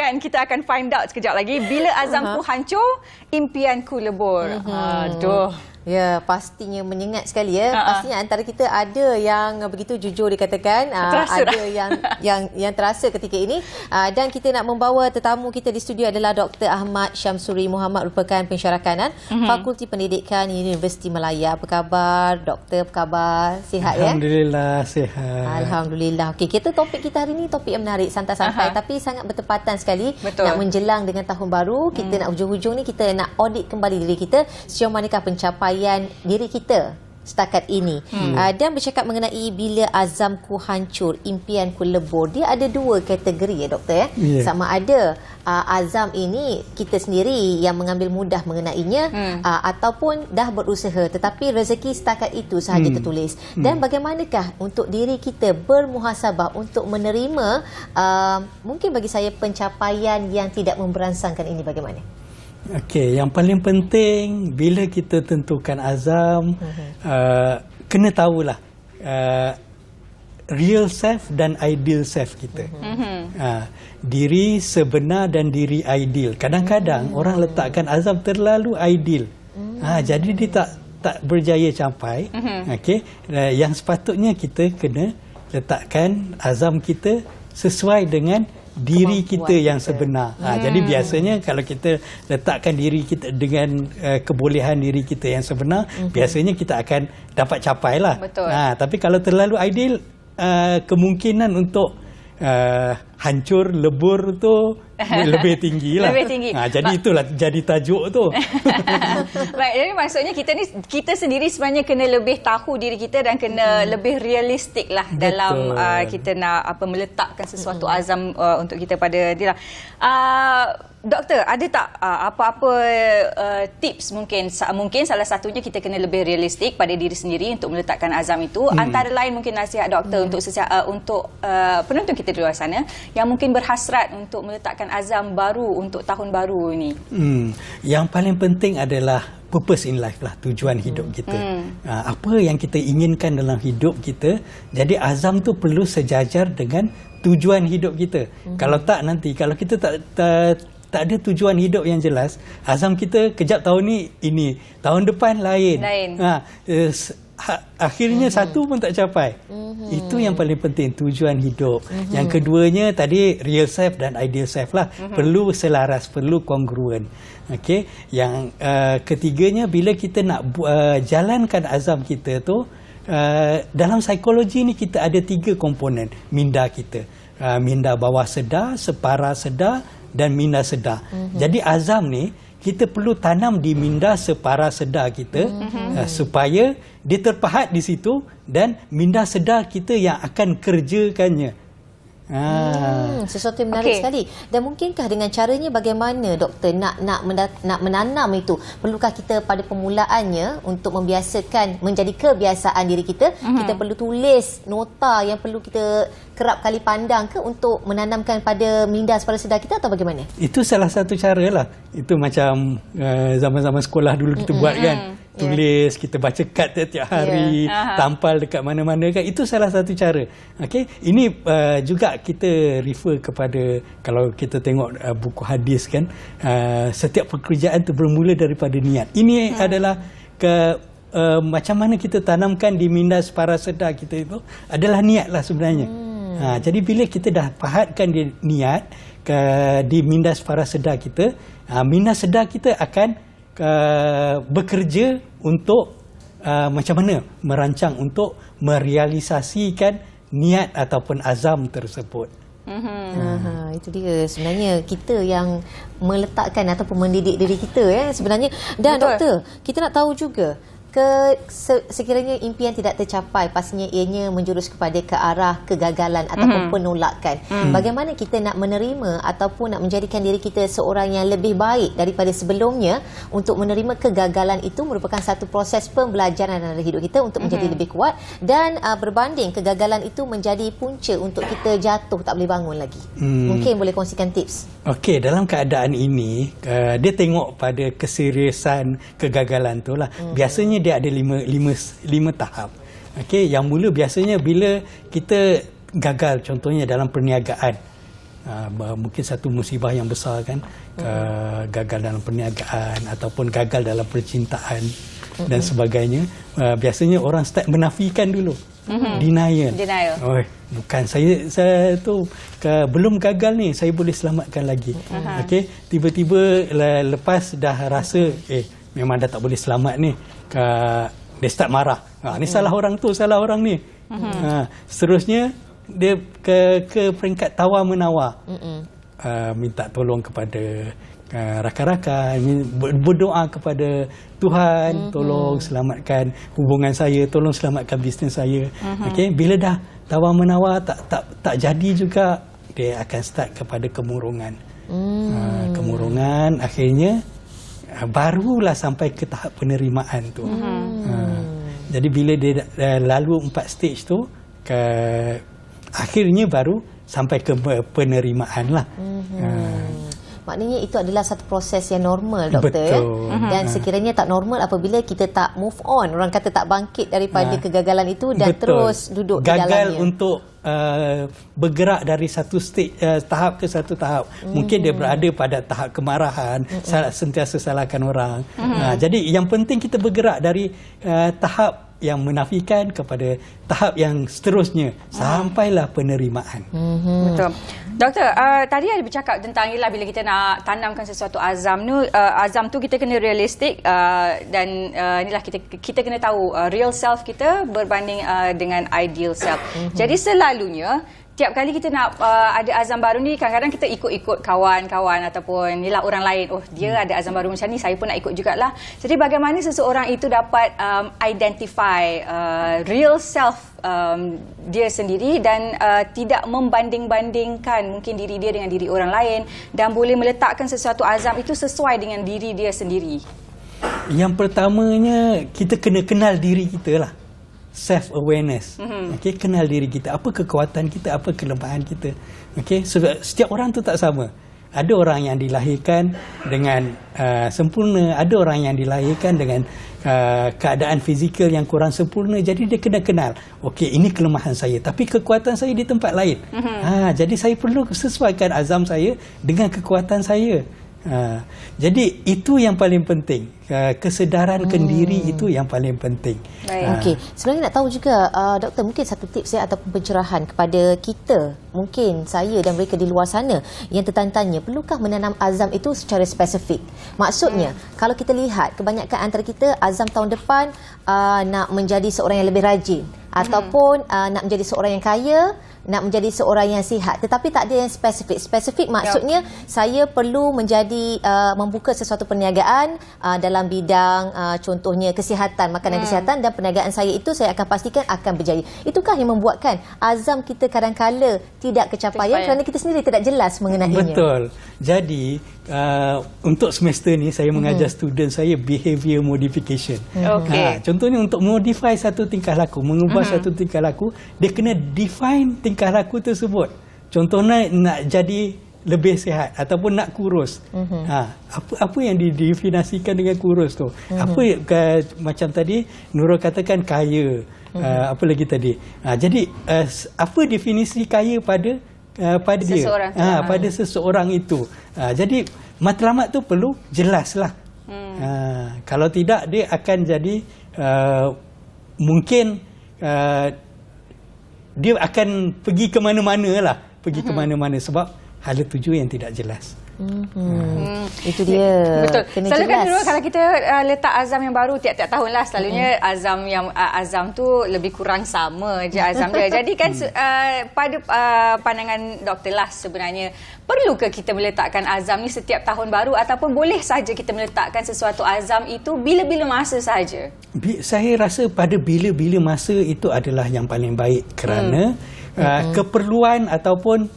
akan find out sekejap lagi. Bila azamku hancur, impianku lebur. Aduh.
Ya, pastinya menyengat sekali ya. Pastinya antara kita ada yang begitu jujur dikatakan, ada yang terasa ketika ini. Dan kita nak membawa tetamu kita di studio adalah Dr. Ahmad Syamsuri Muhammad, merupakan pensyarah kanan Fakulti Pendidikan Universiti Malaya. Apa khabar doktor? Apa khabar? Sihat ya?
Alhamdulillah sihat.
Alhamdulillah. Okey, topik kita hari ini topik yang menarik, santai-santai tapi sangat bertepatan sekali.
Betul.
Nak menjelang dengan tahun baru, kita nak hujung-hujung ni kita nak audit kembali diri kita, sejauh manakah pencapaian diri kita setakat ini. Dan bercakap mengenai bila azamku hancur, impianku lebur. Dia ada dua kategori ya doktor ya.
Yeah.
Sama ada azam ini kita sendiri yang mengambil mudah mengenainya, ataupun dah berusaha tetapi rezeki setakat itu sahaja tertulis. Dan bagaimanakah untuk diri kita bermuhasabah untuk menerima mungkin bagi saya pencapaian yang tidak memberansangkan ini, bagaimana?
Okey, yang paling penting bila kita tentukan azam, kena tahulah real self dan ideal self kita. Diri sebenar dan diri ideal. Kadang-kadang orang letakkan azam terlalu ideal. Jadi dia tak berjaya capai. Okey, yang sepatutnya kita kena letakkan azam kita sesuai dengan diri kita yang sebenar. Jadi biasanya kalau kita letakkan diri kita dengan kebolehan diri kita yang sebenar, biasanya kita akan dapat capai lah.
Betul.
Tapi kalau terlalu ideal, kemungkinan untuk hancur, lebur tu lebih tinggi lah.
Lebih tinggi.
Jadi itulah jadi tajuk tu.
Baik, jadi maksudnya kita sendiri sebenarnya kena lebih tahu diri kita dan kena lebih realistik lah dalam kita nak meletakkan sesuatu azam untuk kita pada diri. Doktor, ada tak apa-apa tips mungkin salah satunya kita kena lebih realistik pada diri sendiri untuk meletakkan azam itu. Antara lain mungkin nasihat doktor untuk penonton kita di luar sana yang mungkin berhasrat untuk meletakkan azam baru untuk tahun baru ini.
Yang paling penting adalah purpose in life lah, tujuan hidup kita. Apa yang kita inginkan dalam hidup kita. Jadi azam tu perlu sejajar dengan tujuan hidup kita. Kalau tak nanti, kalau kita tak ada tujuan hidup yang jelas, azam kita kejap tahun ni ini, tahun depan lain. Akhirnya satu pun tak capai. Itu yang paling penting, tujuan hidup. Yang keduanya tadi real self dan ideal self lah. Perlu selaras, perlu kongruen. Okey. Yang ketiganya, bila kita nak jalankan azam kita tu, dalam psikologi ni kita ada 3 komponen minda kita. Minda bawah sedar, separa sedar dan minda sedar. Jadi azam ni kita perlu tanam di minda separa sedar kita supaya dia terpahat di situ dan minda sedar kita yang akan kerjakannya.
Sesuatu yang menarik sekali. Dan mungkinkah dengan caranya bagaimana doktor nak menanam itu? Perlukah kita pada permulaannya untuk membiasakan menjadi kebiasaan diri kita, kita perlu tulis nota yang perlu kita kerap kali pandang ke untuk menanamkan pada minda separa sedar kita, atau bagaimana? Itu
salah satu cara lah. Itu macam zaman-zaman sekolah dulu kita buat kan. Tulis, kita baca kad tiap hari, tampal dekat mana-mana kan. Itu salah satu cara. Okey, ini juga kita refer kepada, kalau kita tengok buku hadis kan, setiap pekerjaan itu bermula daripada niat. Ini adalah macam mana kita tanamkan di minda separa sedar kita itu adalah niat lah sebenarnya. Jadi bila kita dah pahatkan di niat di minda separa sedar kita, minda sedar kita akan bekerja untuk macam mana merancang untuk merealisasikan niat ataupun azam tersebut.
Itu dia sebenarnya kita yang meletakkan ataupun mendidik diri kita sebenarnya. Dan doktor, kita nak tahu juga sekiranya impian tidak tercapai, pastinya ianya menjurus kepada ke arah kegagalan ataupun penolakan. Bagaimana kita nak menerima ataupun nak menjadikan diri kita seorang yang lebih baik daripada sebelumnya untuk menerima kegagalan itu merupakan satu proses pembelajaran dalam hidup kita untuk menjadi lebih kuat, dan berbanding kegagalan itu menjadi punca untuk kita jatuh tak boleh bangun lagi. Mungkin boleh kongsikan tips.
Okey, dalam keadaan ini dia tengok pada keseriusan kegagalan tu lah. Biasanya dia ada lima tahap. Okey, yang mula biasanya bila kita gagal, contohnya dalam perniagaan. Mungkin satu musibah yang besar kan, gagal dalam perniagaan ataupun gagal dalam percintaan. dan sebagainya, biasanya orang start menafikan dulu. Denial. Oh, bukan saya tu belum gagal ni, saya boleh selamatkan lagi. Okey, tiba-tiba lepas dah rasa memang dah tak boleh selamat ni, dia start marah. Ni salah orang tu, salah orang ni. Seterusnya dia ke peringkat tawar-menawar. Minta tolong kepada rakan-rakan, berdoa kepada Tuhan, tolong selamatkan hubungan saya, tolong selamatkan bisnes saya. Okey, bila dah tawar-menawar tak jadi juga, dia akan start kepada kemurungan. Kemurungan, akhirnya barulah sampai ke tahap penerimaan tu. Jadi bila dia lalu 4 stage tu, akhirnya baru sampai ke penerimaan lah.
Maknanya itu adalah satu proses yang normal, doktor.
Betul.
Dan sekiranya tak normal apabila kita tak move on, orang kata tak bangkit daripada kegagalan itu dan terus duduk di dalamnya.
Gagal untuk bergerak dari satu stage, tahap ke satu tahap. Mungkin dia berada pada tahap kemarahan, sentiasa salahkan orang. Jadi yang penting kita bergerak dari tahap yang menafikan kepada tahap yang seterusnya sampailah penerimaan.
Betul. Doktor, tadi ada bercakap tentang ialah bila kita nak tanamkan sesuatu azam tu kita kena realistik, dan inilah kita kena tahu real self kita berbanding dengan ideal self. Jadi selalunya tiap kali kita nak ada azam baru ni, kadang-kadang kita ikut-ikut kawan-kawan ataupun inilah orang lain. Oh, dia ada azam baru macam ni, saya pun nak ikut jugalah. Jadi bagaimana seseorang itu dapat identify real self dia sendiri dan tidak membanding-bandingkan mungkin diri dia dengan diri orang lain, dan boleh meletakkan sesuatu azam itu sesuai dengan diri dia sendiri?
Yang pertamanya, kita kena kenal diri kita lah. Self-awareness. Okay, kenal diri kita. Apa kekuatan kita, apa kelemahan kita. Okay, setiap orang tu tak sama. Ada orang yang dilahirkan dengan sempurna, ada orang yang dilahirkan dengan keadaan fizikal yang kurang sempurna. Jadi dia kena kenal, okey, ini kelemahan saya, tapi kekuatan saya di tempat lain. Jadi saya perlu sesuaikan azam saya dengan kekuatan saya. Jadi itu yang paling penting, kesedaran kendiri itu yang paling penting.
Okey, sebenarnya nak tahu juga doktor, mungkin satu tips ataupun pencerahan kepada kita, mungkin saya dan mereka di luar sana yang tertanya-tanya, perlukah menanam azam itu secara spesifik? Maksudnya, kalau kita lihat kebanyakan antara kita azam tahun depan nak menjadi seorang yang lebih rajin, ataupun nak menjadi seorang yang kaya, nak menjadi seorang yang sihat, tetapi tak ada yang spesifik. Spesifik maksudnya saya perlu menjadi membuka sesuatu perniagaan dalam bidang contohnya kesihatan, makanan kesihatan, dan perniagaan saya itu saya akan pastikan akan berjaya. Itukah yang membuatkan azam kita kadang-kala tidak kecapaian kerana kita sendiri tidak jelas mengenainya?
Betul. Jadi untuk semester ni saya mengajar student saya behavior modification. Contohnya untuk modify satu tingkah laku, mengubah satu tingkah laku, dia kena define tingkah laku tersebut. Contohnya nak jadi lebih sihat ataupun nak kurus. Apa yang didefinisikan dengan kurus tu? Apa macam tadi Nurul katakan kaya. Apa lagi tadi? Jadi apa definisi kaya pada dia? Pada seseorang itu. Jadi matlamat tu perlu jelaslah. Kalau tidak dia akan jadi mungkin dia akan pergi ke mana-mana lah. Pergi ke mana-mana sebab hala tuju yang tidak jelas.
Itu dia.
Betul.
Kena
Selalu
jelas.
kan dulu kalau kita letak azam yang baru tiap-tiap tahun lah, selalunya azam tu lebih kurang sama je azam dia. Jadi kan pada pandangan doktor lah, sebenarnya perlukah kita meletakkan azam ni setiap tahun baru, ataupun boleh saja kita meletakkan sesuatu azam itu bila-bila masa saja?
Saya rasa pada bila-bila masa itu adalah yang paling baik, kerana keperluan ataupun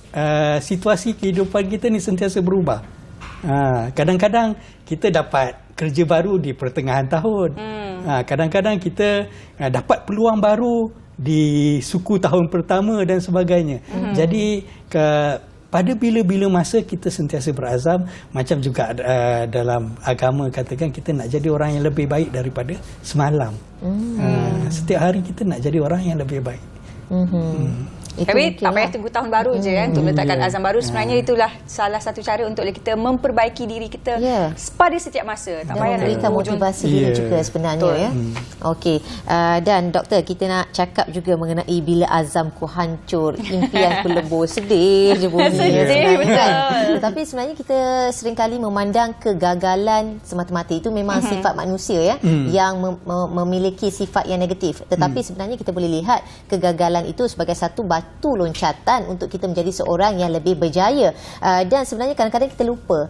situasi kehidupan kita ni sentiasa berubah. Kadang-kadang kita dapat kerja baru di pertengahan tahun. Kadang-kadang kita dapat peluang baru di suku tahun pertama dan sebagainya. Jadi pada bila-bila masa kita sentiasa berazam, macam juga dalam agama katakan kita nak jadi orang yang lebih baik daripada semalam. Setiap hari kita nak jadi orang yang lebih baik.
Tapi tak payah tunggu tahun baru je kan untuk meletakkan azam baru. Sebenarnya itulah salah satu cara untuk kita memperbaiki diri kita pada setiap masa. Tak payah
memberikan motivasi diri juga sebenarnya. Ya. Okey. Dan doktor, kita nak cakap juga mengenai bila azamku hancur, impianku lebur. Sedih je bunyinya sebenarnya. Tetapi sebenarnya kita seringkali memandang kegagalan semata-mata. Itu memang sifat manusia ya, yang memiliki sifat yang negatif. Tetapi sebenarnya kita boleh lihat kegagalan itu sebagai satu batu loncatan untuk kita menjadi seorang yang lebih berjaya. Dan sebenarnya kadang-kadang kita lupa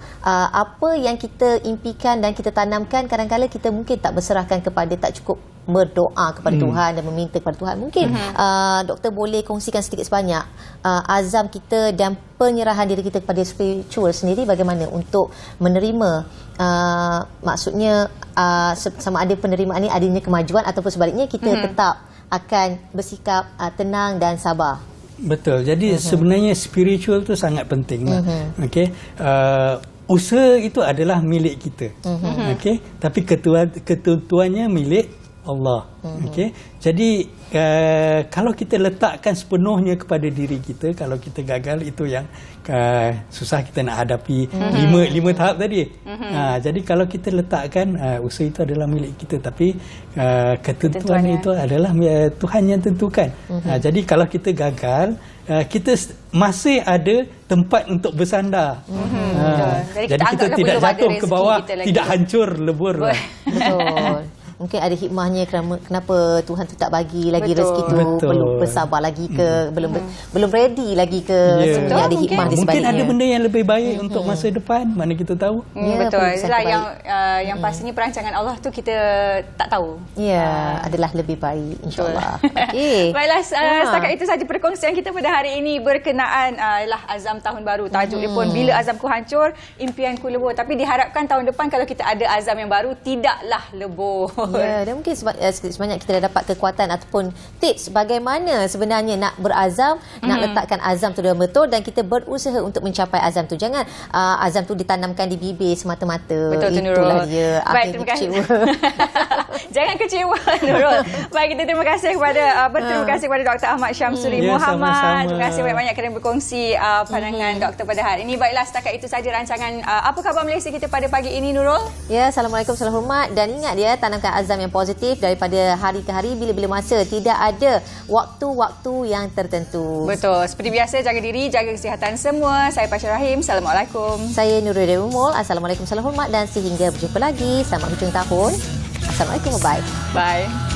apa yang kita impikan dan kita tanamkan, kadang-kadang kita mungkin tak berserahkan kepada, tak cukup berdoa kepada Tuhan dan meminta kepada Tuhan. Mungkin doktor boleh kongsikan sedikit sebanyak azam kita dan penyerahan diri kita kepada spiritual sendiri bagaimana untuk menerima, maksudnya sama ada penerimaan ini adanya kemajuan ataupun sebaliknya kita tetap akan bersikap tenang dan sabar.
Betul. Jadi sebenarnya spiritual tu sangat penting. Okey. Usaha itu adalah milik kita. Okey. Tapi ketentuannya milik Allah. Okey. Jadi kalau kita letakkan sepenuhnya kepada diri kita, kalau kita gagal, itu yang susah kita nak hadapi lima tahap tadi. Jadi kalau kita letakkan usaha itu adalah milik kita, tapi ketentuan itu adalah Tuhan yang tentukan. Jadi kalau kita gagal, kita masih ada tempat untuk bersandar. Jadi kita tidak jatuh ke bawah, tidak hancur lebur.
Betul. Mungkin ada hikmahnya kenapa Tuhan tu tak bagi lagi rezeki tu. Belum bersabar lagi ke, belum ready lagi ke. Sebenarnya ada hikmah di sebaliknya.
Mungkin ada benda yang lebih baik untuk masa depan, mana kita tahu.
Betul. Itulah yang pastinya perancangan Allah tu kita tak tahu.
Ya, adalah lebih baik, insya-Allah.
Baiklah, setakat itu saja perkongsian kita pada hari ini berkenaan azam tahun baru. Tajuk dia pun bila azamku hancur, impianku lebur. Tapi diharapkan tahun depan kalau kita ada azam yang baru, tidaklah lebur.
Ya, dan mungkin sebanyak kita dah dapat kekuatan ataupun tips bagaimana sebenarnya nak berazam, nak letakkan azam tu dengan betul dan kita berusaha untuk mencapai azam tu. Jangan azam tu ditanamkan di bibir semata-mata.
Betul tu,
Itulah
Nurul.
dia.
Baik, terima kasih. Jangan kecewa, Nurul. Baik, kita terima kasih kepada Dr. Ahmad Syamsuri Muhammad.
Sama-sama.
Terima kasih banyak-banyak kerana berkongsi pandangan doktor pada hari ini. Baiklah, setakat itu saja rancangan Apa Khabar Malaysia kita pada pagi ini, Nurul.
Ya, Assalamualaikum, salam hormat. Dan ingat dia, tanamkan azam yang positif daripada hari ke hari, bila-bila masa. Tidak ada waktu-waktu yang tertentu.
Betul. Seperti biasa, jaga diri, jaga kesihatan semua. Saya Pasha Rahim. Assalamualaikum.
Saya Nurul Dewi Mul. Assalamualaikum, salam hormat dan sehingga berjumpa lagi. Selamat hujung tahun. Assalamualaikum, bye.
Bye.